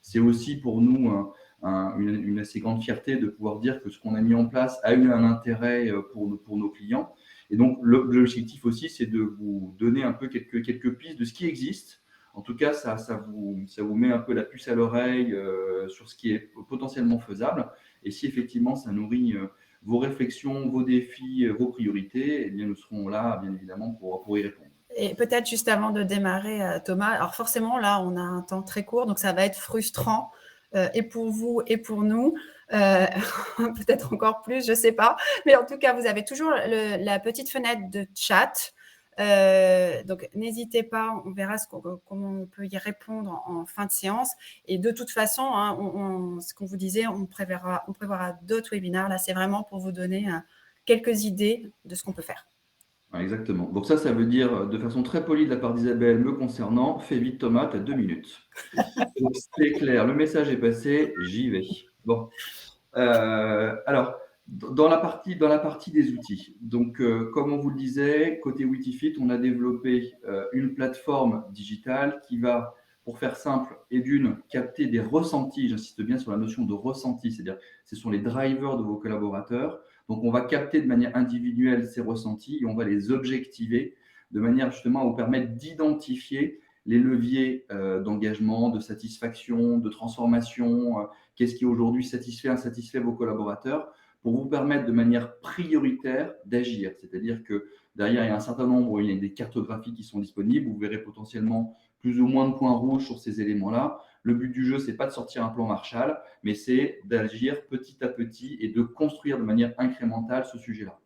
c'est aussi pour nous une assez grande fierté de pouvoir dire que ce qu'on a mis en place a eu un intérêt pour nos clients. Et donc, l'objectif aussi, c'est de vous donner un peu quelques pistes de ce qui existe. En tout cas, ça vous met un peu la puce à l'oreille sur ce qui est potentiellement faisable. Et si effectivement, ça nourrit vos réflexions, vos défis, vos priorités, eh bien, nous serons là, bien évidemment, pour y répondre. Et peut-être juste avant de démarrer, Thomas, alors forcément, là, on a un temps très court, donc ça va être frustrant et pour vous et pour nous. Peut-être encore plus, je ne sais pas. Mais en tout cas, vous avez toujours la petite fenêtre de chat. Donc, n'hésitez pas, on verra comment on peut y répondre en fin de séance. Et de toute façon, hein, ce qu'on vous disait, on prévoira d'autres webinaires. Là, c'est vraiment pour vous donner quelques idées de ce qu'on peut faire. Ouais, exactement. Donc ça veut dire, de façon très polie de la part d'Isabelle me concernant, fais vite Thomas, tu as 2 minutes. Donc c'est clair, le message est passé, j'y vais. Bon, alors dans la partie des outils. Donc comme on vous le disait, côté Witifit, on a développé une plateforme digitale qui va, pour faire simple, et d'une, capter des ressentis. J'insiste bien sur la notion de ressenti, c'est-à-dire ce sont les drivers de vos collaborateurs. Donc on va capter de manière individuelle ces ressentis et on va les objectiver de manière justement à vous permettre d'identifier les leviers d'engagement, de satisfaction, de transformation, qu'est-ce qui aujourd'hui satisfait, insatisfait vos collaborateurs, pour vous permettre de manière prioritaire d'agir. C'est-à-dire que derrière, il y a un certain nombre, il y a des cartographies qui sont disponibles, vous verrez potentiellement plus ou moins de points rouges sur ces éléments-là. Le but du jeu, ce n'est pas de sortir un plan Marshall, mais c'est d'agir petit à petit et de construire de manière incrémentale ce sujet-là.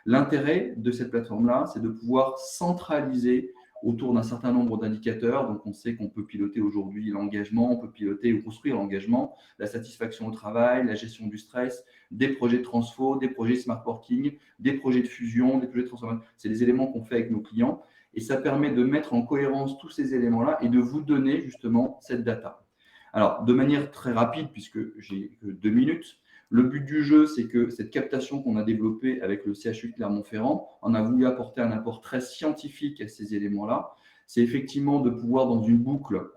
L'intérêt de cette plateforme-là, c'est de pouvoir centraliser autour d'un certain nombre d'indicateurs. Donc, on sait qu'on peut piloter aujourd'hui l'engagement, on peut piloter ou construire l'engagement, la satisfaction au travail, la gestion du stress, des projets de transfo, des projets de smart working, des projets de fusion, des projets de transformation. C'est des éléments qu'on fait avec nos clients et ça permet de mettre en cohérence tous ces éléments-là et de vous donner justement cette data. Alors, de manière très rapide, puisque j'ai que 2 minutes, le but du jeu, c'est que cette captation qu'on a développée avec le CHU Clermont-Ferrand, on a voulu apporter un apport très scientifique à ces éléments-là. C'est effectivement de pouvoir, dans une boucle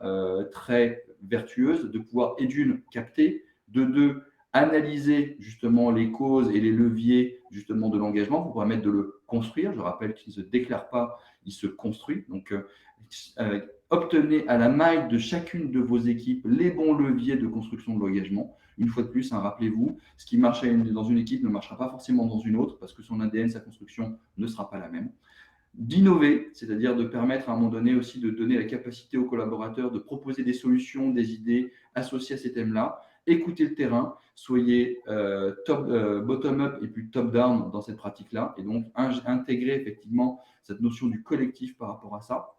très vertueuse, de pouvoir, et d'une, capter, de deux, analyser justement les causes et les leviers justement de l'engagement pour permettre de le construire. Je rappelle qu'il ne se déclare pas, il se construit. Donc, obtenez à la maille de chacune de vos équipes les bons leviers de construction de l'engagement. Une fois de plus, rappelez-vous, ce qui marche dans une équipe ne marchera pas forcément dans une autre parce que son ADN, sa construction ne sera pas la même. D'innover, c'est-à-dire de permettre à un moment donné aussi de donner la capacité aux collaborateurs de proposer des solutions, des idées associées à ces thèmes-là. Écoutez le terrain, soyez bottom-up et puis top-down dans cette pratique-là et donc intégrer effectivement cette notion du collectif par rapport à ça.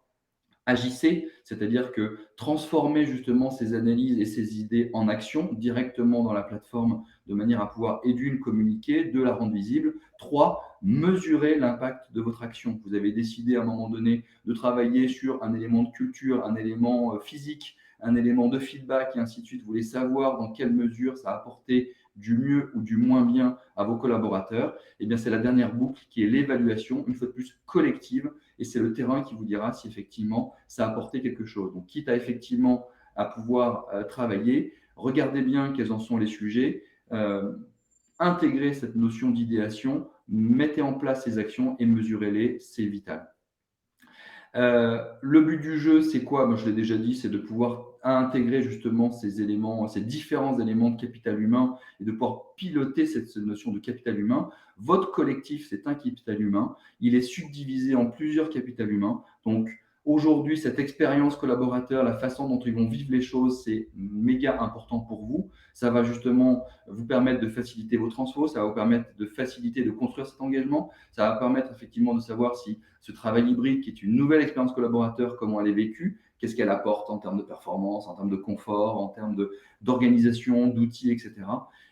Agissez, c'est-à-dire que transformez justement ces analyses et ces idées en action directement dans la plateforme de manière à pouvoir, et d'une, communiquer, deux, la rendre visible, trois, mesurer l'impact de votre action. Vous avez décidé à un moment donné de travailler sur un élément de culture, un élément physique, un élément de feedback et ainsi de suite. Vous voulez savoir dans quelle mesure ça a apporté du mieux ou du moins bien à vos collaborateurs. Eh bien, c'est la dernière boucle qui est l'évaluation, une fois de plus collective, et c'est le terrain qui vous dira si effectivement ça a apporté quelque chose. Donc, quitte à effectivement à pouvoir travailler, regardez bien quels en sont les sujets, intégrez cette notion d'idéation, mettez en place ces actions et mesurez-les, c'est vital. Le but du jeu, c'est quoi? Moi, je l'ai déjà dit, c'est de pouvoir intégrer justement ces éléments, ces différents éléments de capital humain et de pouvoir piloter cette notion de capital humain. Votre collectif, c'est un capital humain. Il est subdivisé en plusieurs capitals humains. Donc, aujourd'hui, cette expérience collaborateur, la façon dont ils vont vivre les choses, c'est méga important pour vous. Ça va justement vous permettre de faciliter vos transfos, ça va vous permettre de faciliter, de construire cet engagement. Ça va permettre effectivement de savoir si ce travail hybride, qui est une nouvelle expérience collaborateur, comment elle est vécue, qu'est-ce qu'elle apporte en termes de performance, en termes de confort, en termes d'organisation, d'outils, etc.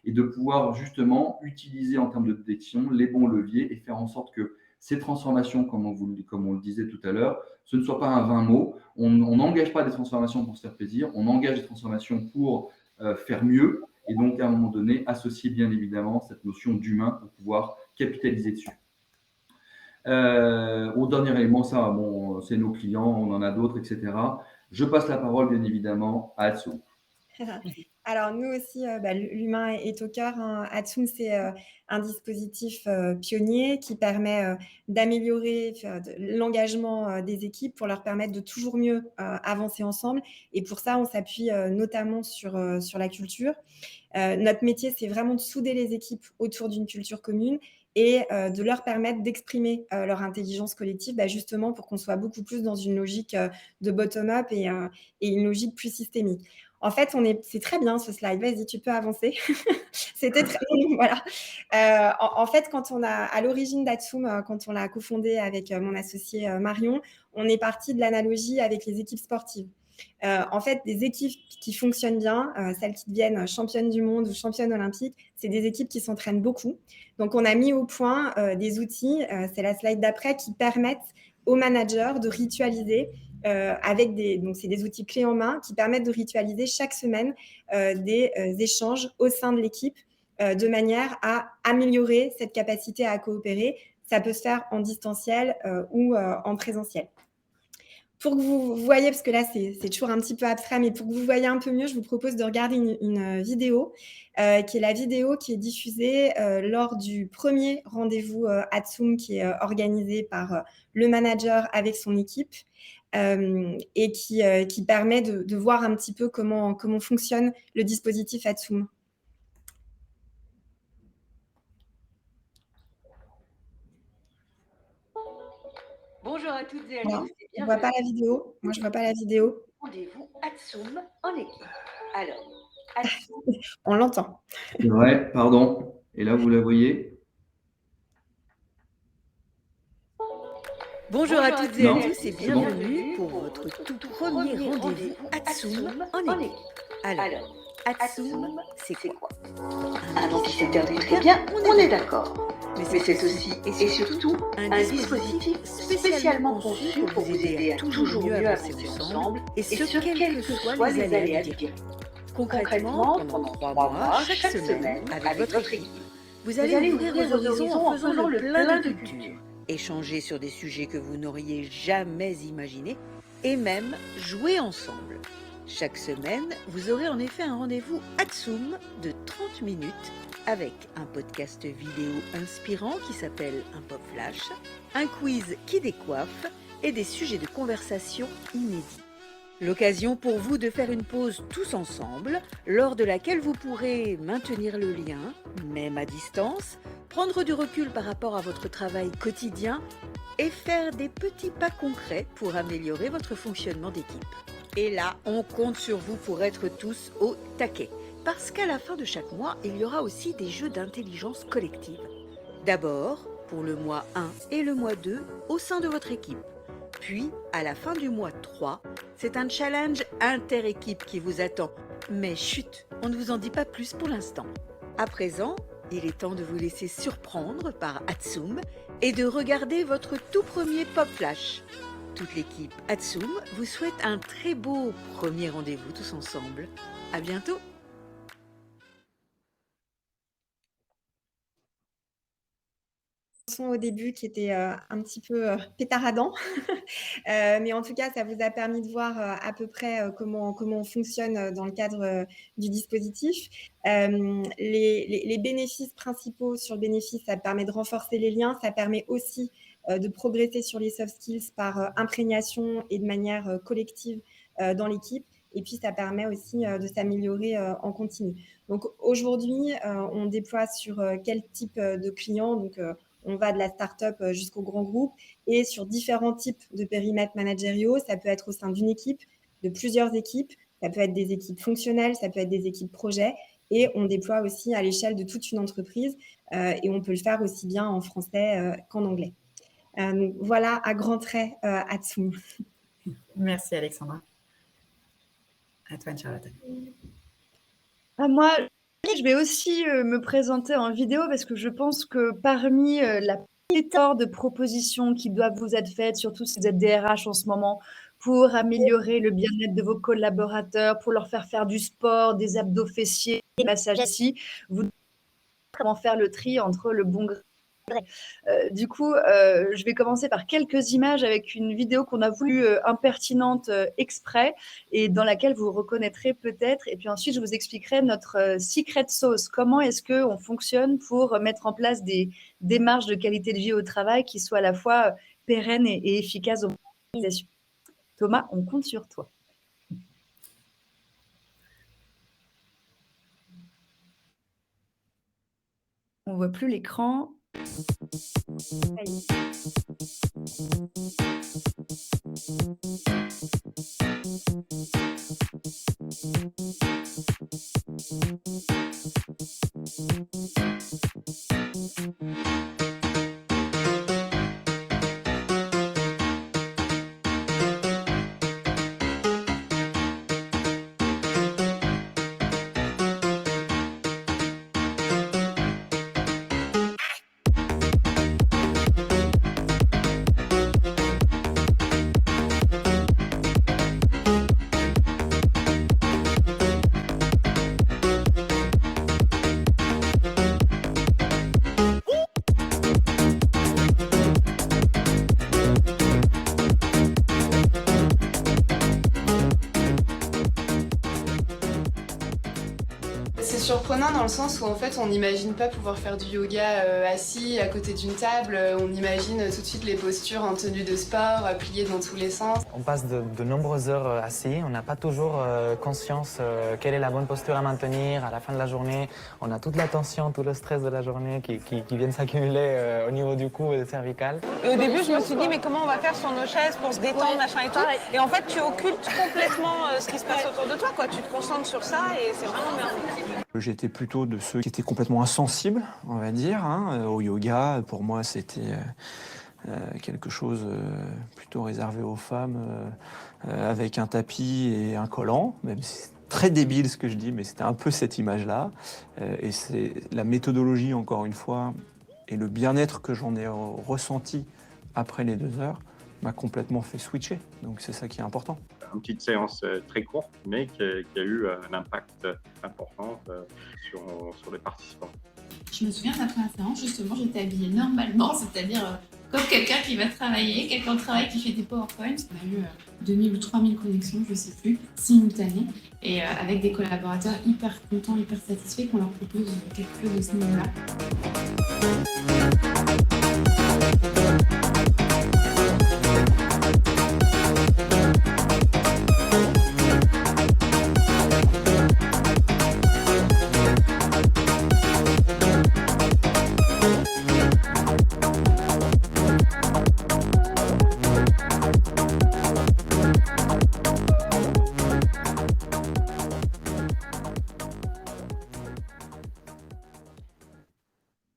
Et de pouvoir justement utiliser en termes de détection les bons leviers et faire en sorte que ces transformations, comme on le disait tout à l'heure, ce ne soit pas un vain mot. On n'engage pas des transformations pour se faire plaisir, on engage des transformations pour faire mieux et donc à un moment donné associer bien évidemment cette notion d'humain pour pouvoir capitaliser dessus. Au dernier élément, ça, bon, c'est nos clients, on en a d'autres, etc. Je passe la parole, bien évidemment, à Atsu. Alors, nous aussi, l'humain est au cœur. Hein. Atsoum, c'est un dispositif pionnier qui permet d'améliorer l'engagement des équipes pour leur permettre de toujours mieux avancer ensemble. Et pour ça, on s'appuie notamment sur la culture. Notre métier, c'est vraiment de souder les équipes autour d'une culture commune et de leur permettre d'exprimer leur intelligence collective, justement pour qu'on soit beaucoup plus dans une logique de bottom-up et une logique plus systémique. En fait, c'est très bien ce slide. Vas-y, tu peux avancer. C'était très voilà. En fait, à l'origine d'Atsoum, quand on l'a cofondé avec mon associé Marion, on est parti de l'analogie avec les équipes sportives. En fait, des équipes qui fonctionnent bien, celles qui deviennent championnes du monde ou championnes olympiques, c'est des équipes qui s'entraînent beaucoup. Donc, on a mis au point des outils, c'est la slide d'après, qui permettent aux managers de ritualiser donc c'est des outils clés en main qui permettent de ritualiser chaque semaine des échanges au sein de l'équipe de manière à améliorer cette capacité à coopérer. Ça peut se faire en distanciel ou en présentiel. Pour que vous voyez, parce que là, c'est toujours un petit peu abstrait, mais pour que vous voyez un peu mieux, je vous propose de regarder une vidéo, qui est la vidéo qui est diffusée lors du premier rendez-vous Atsum qui est organisé par le manager avec son équipe et qui permet de voir un petit peu comment fonctionne le dispositif Atsum. Bonjour à toutes et à Alors, tous et on ne voit pas bienvenue la vidéo. Moi, je ne vois pas la vidéo. au rendez-vous Atsum en équipe. Alors, Atsum, On l'entend. C'est vrai, pardon. Et là, vous la voyez? bonjour à toutes et à Non, tous et c'est bon. bienvenue pour votre tout premier rendez-vous Atsum en équipe. Alors, Atsum, c'est quoi? Un anti-secteur très bien, on est d'accord. Mais c'est aussi et surtout un dispositif spécialement conçu pour vous aider à toujours mieux avancer ensemble et ce, quels que soient les aléas du direct. Concrètement, pendant 3 mois, chaque semaine, avec votre équipe, vous allez ouvrir vos horizons en faisant le plein de culture, échanger sur des sujets que vous n'auriez jamais imaginés et même jouer ensemble. Chaque semaine, vous aurez en effet un rendez-vous Atsum de 30 minutes avec un podcast vidéo inspirant qui s'appelle un pop flash, un quiz qui décoiffe et des sujets de conversation inédits. L'occasion pour vous de faire une pause tous ensemble, lors de laquelle vous pourrez maintenir le lien, même à distance, prendre du recul par rapport à votre travail quotidien et faire des petits pas concrets pour améliorer votre fonctionnement d'équipe. Et là, on compte sur vous pour être tous au taquet. Parce qu'à la fin de chaque mois, il y aura aussi des jeux d'intelligence collective. D'abord, pour le mois 1 et le mois 2, au sein de votre équipe. Puis, à la fin du mois 3, c'est un challenge inter-équipe qui vous attend. Mais chut, on ne vous en dit pas plus pour l'instant. À présent, il est temps de vous laisser surprendre par Atsum et de regarder votre tout premier Pop Flash. Toute l'équipe Atsum vous souhaite un très beau premier rendez-vous tous ensemble. À bientôt! Au début qui était un petit peu pétaradant, mais en tout cas, ça vous a permis de voir à peu près comment on fonctionne dans le cadre du dispositif. Les bénéfices principaux sur le bénéfice, ça permet de renforcer les liens, ça permet aussi de progresser sur les soft skills par imprégnation et de manière collective dans l'équipe. Et puis, ça permet aussi de s'améliorer en continu. Donc, aujourd'hui, on déploie sur quel type de clients? Donc, on va de la start-up jusqu'au grand groupe et sur différents types de périmètres managériaux. Ça peut être au sein d'une équipe, de plusieurs équipes. Ça peut être des équipes fonctionnelles, ça peut être des équipes projets. Et on déploie aussi à l'échelle de toute une entreprise. Et on peut le faire aussi bien en français qu'en anglais. Donc voilà, à grands traits, Atsum. Merci Alexandra. À toi, Charlotte. Moi, je vais aussi me présenter en vidéo parce que je pense que parmi la pléthore de propositions qui doivent vous être faites, surtout si vous êtes DRH en ce moment, pour améliorer le bien-être de vos collaborateurs, pour leur faire du sport, des abdos fessiers, des massages assis, vous devez comment faire le tri entre le bon gré. Du coup, je vais commencer par quelques images avec une vidéo qu'on a voulu impertinente exprès et dans laquelle vous reconnaîtrez peut-être. Et puis ensuite, je vous expliquerai notre secret sauce. Comment est-ce qu'on fonctionne pour mettre en place des démarches de qualité de vie au travail qui soient à la fois pérennes et efficaces dans l'organisation. Thomas, on compte sur toi. On ne voit plus l'écran. surprenant dans le sens où en fait on n'imagine pas pouvoir faire du yoga assis à côté d'une table, on imagine tout de suite les postures en tenue de sport, pliées dans tous les sens. On passe de nombreuses heures assis, on n'a pas toujours conscience quelle est la bonne posture à maintenir à la fin de la journée. On a toute la tension, tout le stress de la journée qui viennent s'accumuler au niveau du cou et des cervicales. Et au début, je me suis dit, mais comment on va faire sur nos chaises pour se détendre, machin et tout. Et en fait, tu occultes complètement ce qui se passe autour de toi, quoi. Tu te concentres sur ça et c'est vraiment merveilleux. J'étais plutôt de ceux qui étaient complètement insensibles, on va dire, au yoga. Pour moi, c'était quelque chose plutôt réservé aux femmes, avec un tapis et un collant, même si c'est très débile ce que je dis, mais c'était un peu cette image-là. Et c'est la méthodologie, encore une fois, et le bien-être que j'en ai ressenti après les 2 heures m'a complètement fait switcher. Donc c'est ça qui est important. Une petite séance très courte, mais qui a eu un impact important sur les participants. Je me souviens de la première séance, justement, j'étais habillée normalement, c'est-à-dire comme quelqu'un qui va travailler, quelqu'un au travail qui fait des PowerPoints. On a eu 2000 ou 3000 connexions, je ne sais plus, simultanées, et avec des collaborateurs hyper contents, hyper satisfaits qu'on leur propose quelque chose de ce niveau-là.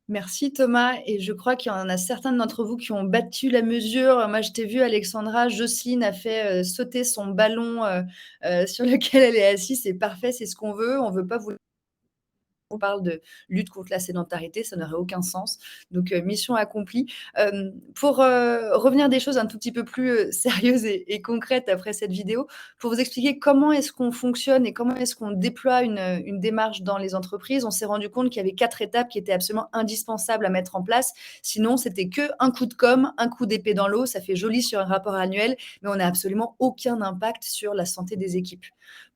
Merci Thomas, et je crois qu'il y en a certains d'entre vous qui ont battu la mesure. Moi, je t'ai vu, Alexandra, Jocelyne a fait sauter son ballon sur lequel elle est assise. C'est parfait, c'est ce qu'on veut. On ne veut pas vous... On parle de lutte contre la sédentarité, ça n'aurait aucun sens. Donc, mission accomplie. Pour revenir des choses un tout petit peu plus sérieuses et concrètes après cette vidéo, pour vous expliquer comment est-ce qu'on fonctionne et comment est-ce qu'on déploie une démarche dans les entreprises, on s'est rendu compte qu'il y avait 4 étapes qui étaient absolument indispensables à mettre en place. Sinon, c'était qu'un coup de com', un coup d'épée dans l'eau. Ça fait joli sur un rapport annuel, mais on n'a absolument aucun impact sur la santé des équipes.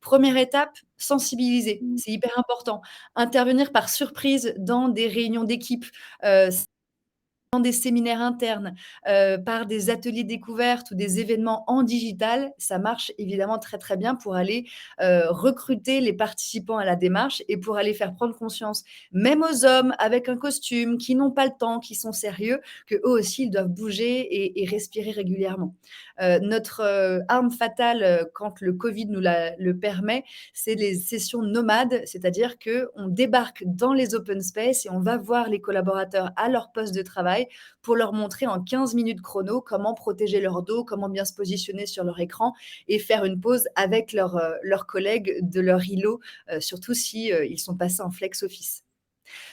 Première étape, sensibiliser. C'est hyper important. Intervenir par surprise dans des réunions d'équipe, dans des séminaires internes, par des ateliers découvertes ou des événements en digital, ça marche évidemment très, très bien pour aller recruter les participants à la démarche et pour aller faire prendre conscience, même aux hommes avec un costume, qui n'ont pas le temps, qui sont sérieux, qu'eux aussi, ils doivent bouger et respirer régulièrement. Notre arme fatale, quand le Covid nous le permet, c'est les sessions nomades, c'est-à-dire qu'on débarque dans les open space et on va voir les collaborateurs à leur poste de travail pour leur montrer en 15 minutes chrono comment protéger leur dos, comment bien se positionner sur leur écran et faire une pause avec leurs collègues de leur îlot, surtout si ils sont passés en flex office.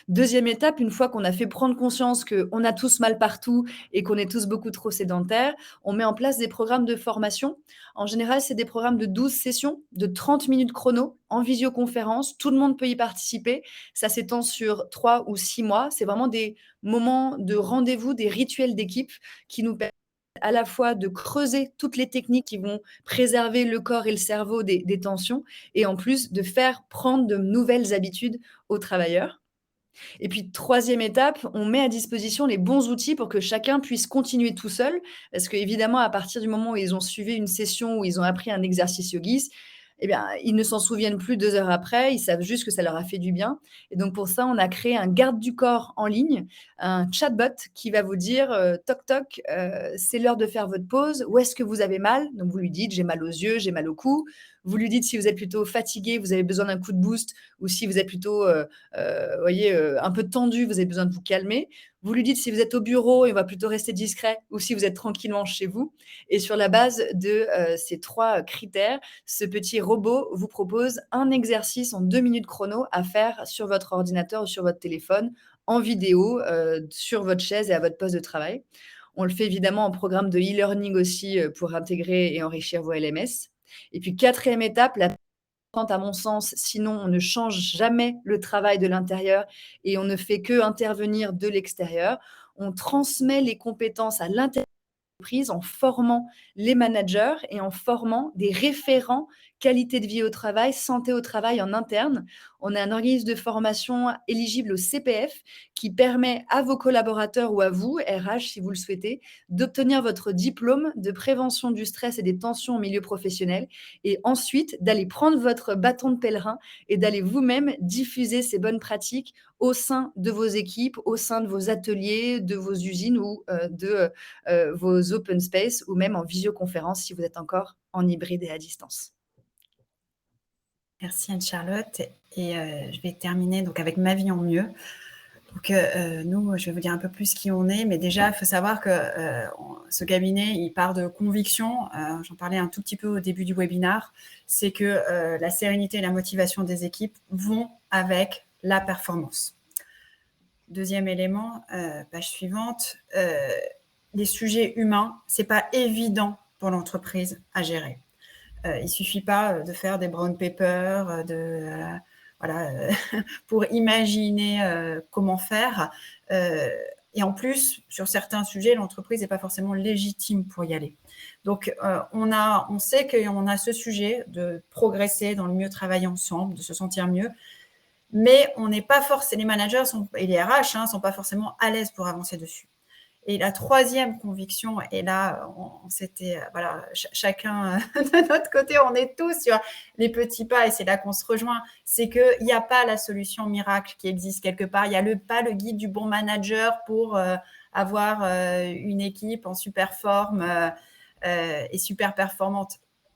Deuxième étape, une fois qu'on a fait prendre conscience qu'on a tous mal partout et qu'on est tous beaucoup trop sédentaires, on met en place des programmes de formation. En général, c'est des programmes de 12 sessions, de 30 minutes chrono, en visioconférence. Tout le monde peut y participer. Ça s'étend sur 3 ou 6 mois. C'est vraiment des moments de rendez-vous, des rituels d'équipe qui nous permettent à la fois de creuser toutes les techniques qui vont préserver le corps et le cerveau des tensions et en plus de faire prendre de nouvelles habitudes aux travailleurs. Et puis, troisième étape, on met à disposition les bons outils pour que chacun puisse continuer tout seul. Parce qu'évidemment, à partir du moment où ils ont suivi une session, où ils ont appris un exercice yogis, eh bien, ils ne s'en souviennent plus 2 heures après, ils savent juste que ça leur a fait du bien. Et donc, pour ça, on a créé un garde du corps en ligne, un chatbot qui va vous dire toc toc, c'est l'heure de faire votre pause, où est-ce que vous avez mal? Donc, vous lui dites j'ai mal aux yeux, j'ai mal au cou. Vous lui dites si vous êtes plutôt fatigué, vous avez besoin d'un coup de boost, ou si vous êtes plutôt un peu tendu, vous avez besoin de vous calmer. Vous lui dites si vous êtes au bureau et on va plutôt rester discret, ou si vous êtes tranquillement chez vous. Et sur la base de ces 3 critères, ce petit robot vous propose un exercice en 2 minutes chrono à faire sur votre ordinateur ou sur votre téléphone, en vidéo, sur votre chaise et à votre poste de travail. On le fait évidemment en programme de e-learning aussi pour intégrer et enrichir vos LMS. Et puis, 4e étape, la à mon sens, sinon on ne change jamais le travail de l'intérieur et on ne fait que intervenir de l'extérieur. On transmet les compétences à l'intérieur en formant les managers et en formant des référents qualité de vie au travail, santé au travail en interne. On a un organisme de formation éligible au CPF qui permet à vos collaborateurs ou à vous, RH si vous le souhaitez, d'obtenir votre diplôme de prévention du stress et des tensions au milieu professionnel et ensuite d'aller prendre votre bâton de pèlerin et d'aller vous-même diffuser ces bonnes pratiques au sein de vos équipes, au sein de vos ateliers, de vos usines ou de vos open space ou même en visioconférence si vous êtes encore en hybride et à distance. Merci Anne-Charlotte. Et je vais terminer donc avec Ma vie en mieux. Donc, nous, je vais vous dire un peu plus qui on est, mais déjà, il faut savoir que ce cabinet, il part de conviction. J'en parlais un tout petit peu au début du webinaire. C'est que la sérénité et la motivation des équipes vont avec la performance. Deuxième élément, page suivante. Les sujets humains, ce n'est pas évident pour l'entreprise à gérer. Il ne suffit pas de faire des brown papers, pour imaginer comment faire. Et en plus, sur certains sujets, l'entreprise n'est pas forcément légitime pour y aller. Donc, on sait qu'on a ce sujet de progresser dans le mieux travailler ensemble, de se sentir mieux, mais on n'est pas forcément, les managers et les RH ne sont pas forcément à l'aise pour avancer dessus. Et la troisième conviction, et là, chacun de notre côté, on est tous sur les petits pas, et c'est là qu'on se rejoint, c'est qu'il n'y a pas la solution miracle qui existe quelque part. Il n'y a pas le guide du bon manager pour avoir une équipe en super forme et super performante.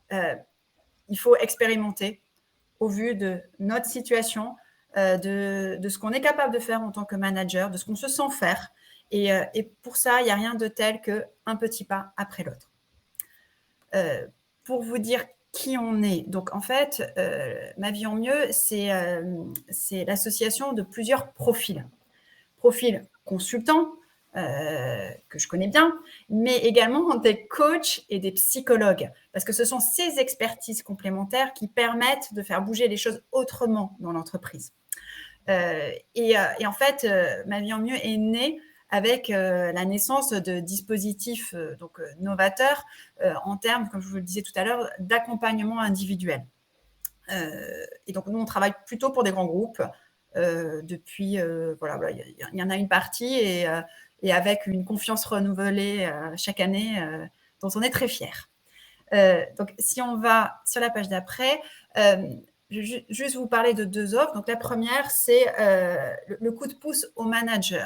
Il faut expérimenter au vu de notre situation, de ce qu'on est capable de faire en tant que manager, de ce qu'on se sent faire. Et pour ça, il n'y a rien de tel qu'un petit pas après l'autre. Pour vous dire qui on est, donc en fait, Ma vie en mieux, c'est l'association de plusieurs profils. Profil consultant, que je connais bien, mais également des coachs et des psychologues, parce que ce sont ces expertises complémentaires qui permettent de faire bouger les choses autrement dans l'entreprise. Et en fait, Ma vie en mieux est née avec la naissance de dispositifs novateurs en termes, comme je vous le disais tout à l'heure, d'accompagnement individuel. Et donc, nous, on travaille plutôt pour des grands groupes. Depuis, il y en a une partie et avec une confiance renouvelée chaque année dont on est très fiers. Donc, si on va sur la page d'après, je vais juste vous parler de 2 offres. Donc, la première, c'est le coup de pouce aux managers.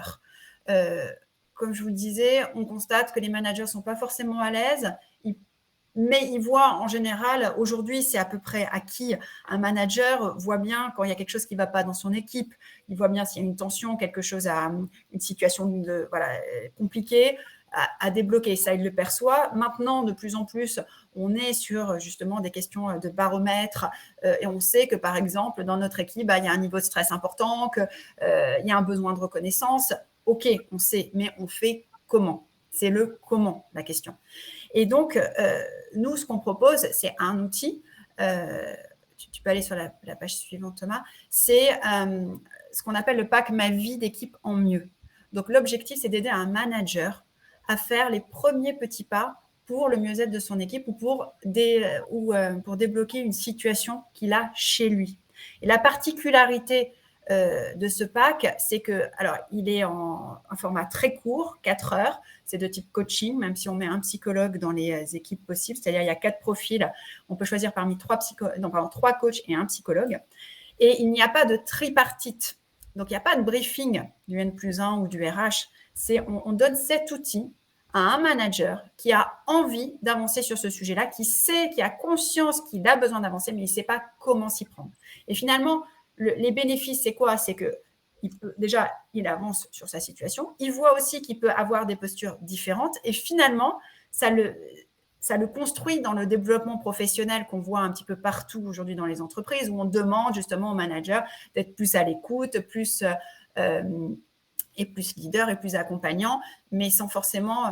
Comme je vous le disais, on constate que les managers ne sont pas forcément à l'aise, mais ils voient en général, aujourd'hui, c'est à peu près acquis, un manager voit bien quand il y a quelque chose qui ne va pas dans son équipe, il voit bien s'il y a une tension, quelque chose, une situation compliquée à débloquer. Ça, il le perçoit. Maintenant, de plus en plus, on est sur justement des questions de baromètre et on sait que, par exemple, dans notre équipe, il y a un niveau de stress important, qu'il y a un besoin de reconnaissance. OK, on sait, mais on fait comment? C'est le comment, la question. Et donc, nous, ce qu'on propose, c'est un outil. Tu peux aller sur la page suivante, Thomas. C'est ce qu'on appelle le pack Ma vie d'équipe en mieux. Donc, l'objectif, c'est d'aider un manager à faire les premiers petits pas pour le mieux-être de son équipe ou pour débloquer une situation qu'il a chez lui. Et la particularité de ce pack, c'est que, alors, il est en un format très court, 4 heures, c'est de type coaching, même si on met un psychologue dans les équipes possibles, c'est-à-dire il y a 4 profils, on peut choisir parmi 3 coachs et un psychologue, et il n'y a pas de tripartite, donc il n'y a pas de briefing du N+1 ou du RH, on donne cet outil à un manager qui a envie d'avancer sur ce sujet-là, qui a conscience qu'il a besoin d'avancer, mais il ne sait pas comment s'y prendre. Et finalement, les bénéfices, c'est quoi? C'est que déjà, il avance sur sa situation. Il voit aussi qu'il peut avoir des postures différentes. Et finalement, ça le construit dans le développement professionnel qu'on voit un petit peu partout aujourd'hui dans les entreprises, où on demande justement aux managers d'être plus à l'écoute, plus leader et plus accompagnant, mais sans forcément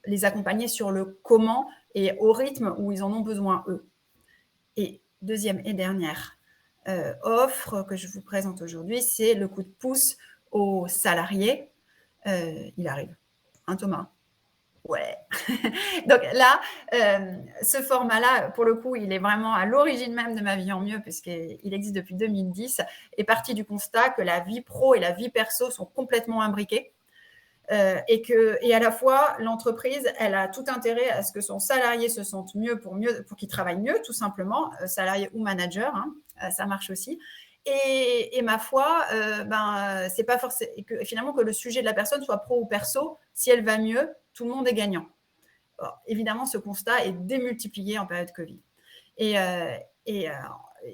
les accompagner sur le comment et au rythme où ils en ont besoin, eux. Et deuxième et dernière offre que je vous présente aujourd'hui, c'est le coup de pouce aux salariés. Il arrive. Thomas? Ouais. Donc là, ce format-là, pour le coup, il est vraiment à l'origine même de Ma vie en mieux, puisqu'il existe depuis 2010, est parti du constat que la vie pro et la vie perso sont complètement imbriquées. Et à la fois, l'entreprise, elle a tout intérêt à ce que son salarié se sente mieux pour qu'il travaille mieux, tout simplement, salarié ou manager, hein, ça marche aussi. Et ma foi, c'est pas forcément que finalement que le sujet de la personne soit pro ou perso, si elle va mieux, tout le monde est gagnant. Alors, évidemment, ce constat est démultiplié en période Covid. Et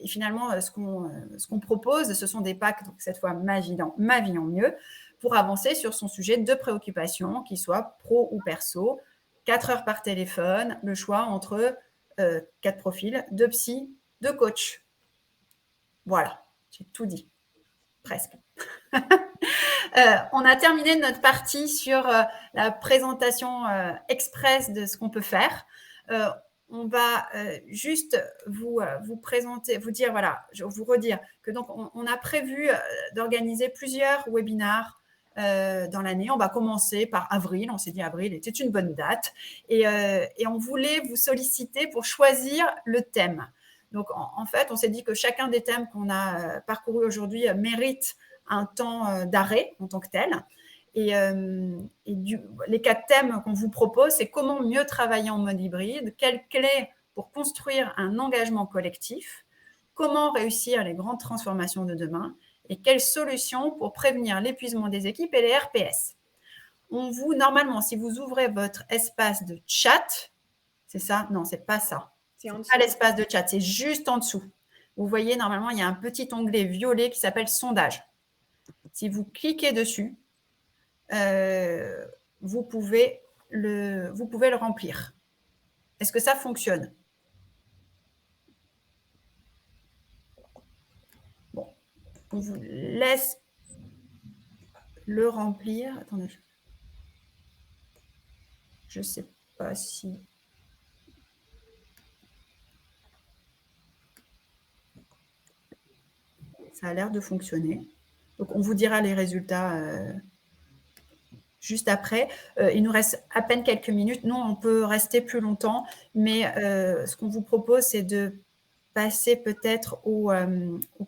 finalement, ce qu'on propose, ce sont des packs, donc cette fois Ma vie en mieux, pour avancer sur son sujet de préoccupation, qu'il soit pro ou perso, 4 heures par téléphone, le choix entre 4 profils, 2 psy, 2 coachs. Voilà, j'ai tout dit, presque. On a terminé notre partie sur la présentation express de ce qu'on peut faire. On va juste vous présenter, vous dire, voilà, je vais vous redire que donc on a prévu d'organiser plusieurs webinars dans l'année. On va commencer par avril. On s'est dit avril était une bonne date. Et on voulait vous solliciter pour choisir le thème. Donc, en fait, on s'est dit que chacun des thèmes qu'on a parcourus aujourd'hui mérite un temps d'arrêt en tant que tel. Les 4 thèmes qu'on vous propose, c'est comment mieux travailler en mode hybride, quelles clés pour construire un engagement collectif, comment réussir les grandes transformations de demain et quelles solutions pour prévenir l'épuisement des équipes et les RPS. Normalement, si vous ouvrez votre espace de chat, c'est ça? Non, c'est pas ça. C'est pas l'espace de chat, c'est juste en dessous. Vous voyez, normalement, il y a un petit onglet violet qui s'appelle sondage. Si vous cliquez dessus, vous pouvez le remplir. Est-ce que ça fonctionne? Bon, on vous laisse le remplir. Attendez, je ne sais pas si... Ça a l'air de fonctionner. Donc, on vous dira les résultats juste après. Il nous reste à peine quelques minutes. Nous, on peut rester plus longtemps, mais ce qu'on vous propose, c'est de passer peut-être aux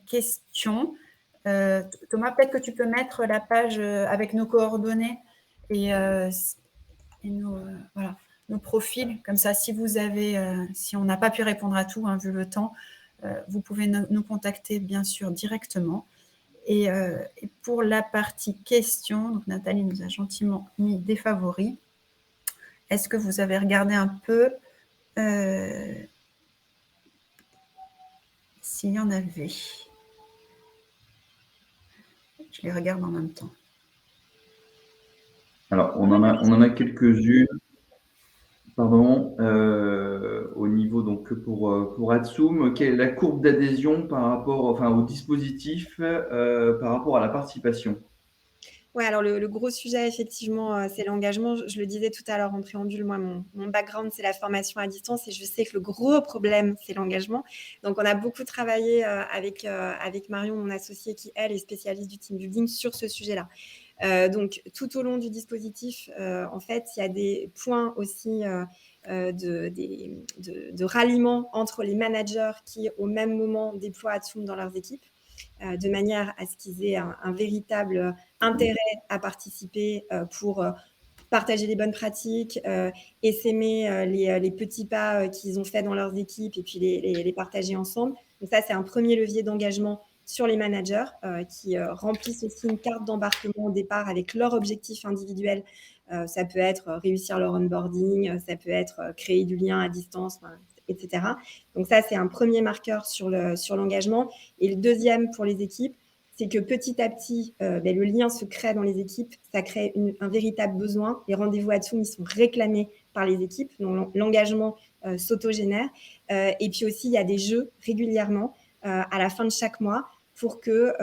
questions. Thomas, peut-être que tu peux mettre la page avec nos coordonnées et nos profils. Comme ça, si on n'a pas pu répondre à tout, vu le temps, vous pouvez nous contacter, bien sûr, directement. Et pour la partie questions, donc Nathalie nous a gentiment mis des favoris. Est-ce que vous avez regardé un peu s'il y en avait? Je les regarde en même temps. Alors, on en a quelques-unes. Pardon, au niveau, donc, pour Adsum, quelle est la courbe d'adhésion par rapport au dispositif par rapport à la participation? Ouais, alors le gros sujet, effectivement, c'est l'engagement. Je le disais tout à l'heure en préambule, moi, mon background, c'est la formation à distance et je sais que le gros problème, c'est l'engagement. Donc, on a beaucoup travaillé avec Marion, mon associée, qui, elle, est spécialiste du team building sur ce sujet-là. Donc, tout au long du dispositif, en fait, il y a des points aussi de ralliement entre les managers qui, au même moment, déploient Adsum dans leurs équipes, de manière à ce qu'ils aient un véritable intérêt à participer pour partager les bonnes pratiques, essaimer les petits pas qu'ils ont faits dans leurs équipes et puis les partager ensemble. Donc ça, c'est un premier levier d'engagement sur les managers qui remplissent aussi une carte d'embarquement au départ avec leur objectif individuel. Ça peut être réussir leur onboarding, ça peut être créer du lien à distance, etc. Donc ça, c'est un premier marqueur sur l'engagement. Et le deuxième pour les équipes, c'est que petit à petit, le lien se crée dans les équipes, ça crée un véritable besoin. Les rendez-vous Adsum, ils sont réclamés par les équipes, donc l'engagement s'autogénère. Et puis aussi, il y a des jeux régulièrement à la fin de chaque mois pour que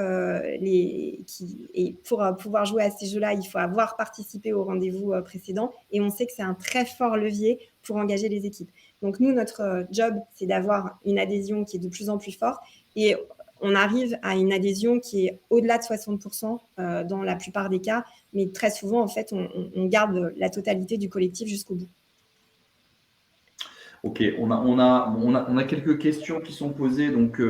pour pouvoir jouer à ces jeux-là, il faut avoir participé au rendez-vous précédent. Et on sait que c'est un très fort levier pour engager les équipes. Donc nous, notre job, c'est d'avoir une adhésion qui est de plus en plus forte. Et on arrive à une adhésion qui est au-delà de 60% dans la plupart des cas. mais très souvent, en fait, on garde la totalité du collectif jusqu'au bout. Ok, on a quelques questions qui sont posées, donc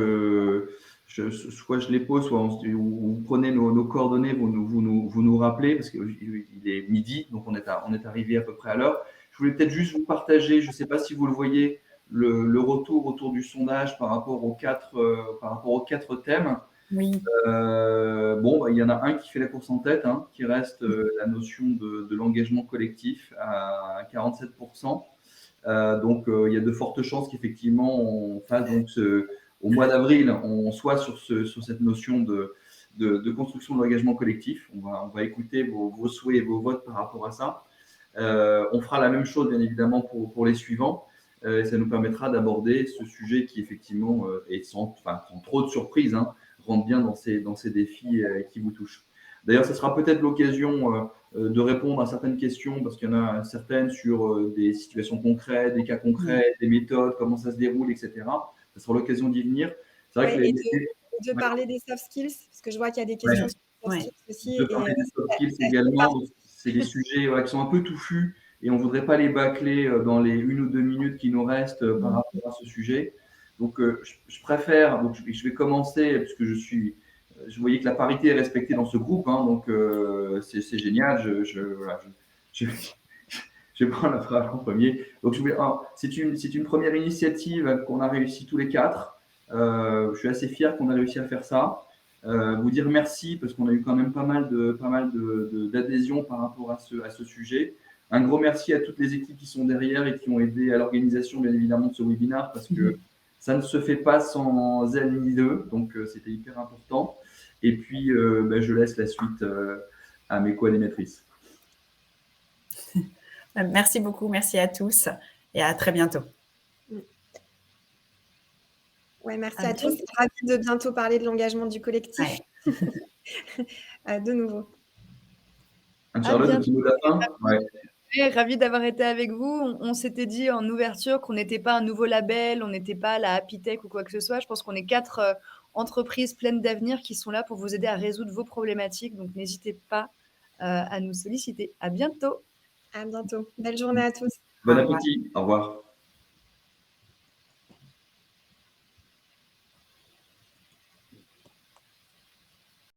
soit je les pose, soit vous prenez nos coordonnées, vous nous rappelez, parce qu'il est midi, donc on est arrivé à peu près à l'heure. Je voulais peut-être juste vous partager, je ne sais pas si vous le voyez, le retour autour du sondage par rapport aux quatre thèmes. Oui. Il y en a un qui fait la course en tête, hein, qui reste la notion de l'engagement collectif à 47%. Il y a de fortes chances qu'effectivement on fasse donc au mois d'avril, on soit sur cette notion de construction de l'engagement collectif. On va écouter vos souhaits et vos votes par rapport à ça. On fera la même chose bien évidemment pour les suivants. Ça nous permettra d'aborder ce sujet qui effectivement et sans trop de surprises, hein, rentre bien dans ces défis qui vous touchent. D'ailleurs, ce sera peut-être l'occasion de répondre à certaines questions, parce qu'il y en a certaines sur des situations concrètes, des cas concrets, des méthodes, comment ça se déroule, etc. Ça sera l'occasion d'y venir. C'est vrai que de parler des soft skills, parce que je vois qu'il y a des questions sur les soft skills aussi. De parler des soft skills également. C'est des sujets qui sont un peu touffus et on ne voudrait pas les bâcler dans les 1 ou 2 minutes qui nous restent par rapport à ce sujet. Donc, je préfère, donc je vais commencer, puisque je voyais que la parité est respectée dans ce groupe, hein, donc c'est génial. Je vais prendre la phrase en premier. Donc, c'est une première initiative qu'on a réussi tous les 4. Je suis assez fier qu'on a réussi à faire ça. Vous dire merci parce qu'on a eu quand même pas mal d'adhésions par rapport à ce sujet. Un gros merci à toutes les équipes qui sont derrière et qui ont aidé à l'organisation, bien évidemment, de ce webinaire, parce que ça ne se fait pas sans elles ni eux, donc c'était hyper important. Et puis, je laisse la suite à mes co-animatrices. Merci beaucoup, merci à tous et à très bientôt. Ouais, merci à tous. Ravi de bientôt parler de l'engagement du collectif. Ouais. De nouveau. Anne-Charlotte, un petit mot de la fin. Ravi d'avoir été avec vous. On s'était dit en ouverture qu'on n'était pas un nouveau label, on n'était pas la Happy Tech ou quoi que ce soit. Je pense qu'on est 4 entreprises pleines d'avenir qui sont là pour vous aider à résoudre vos problématiques. Donc, n'hésitez pas à nous solliciter. À bientôt. À bientôt. Belle journée à tous. Bon appétit. Au revoir.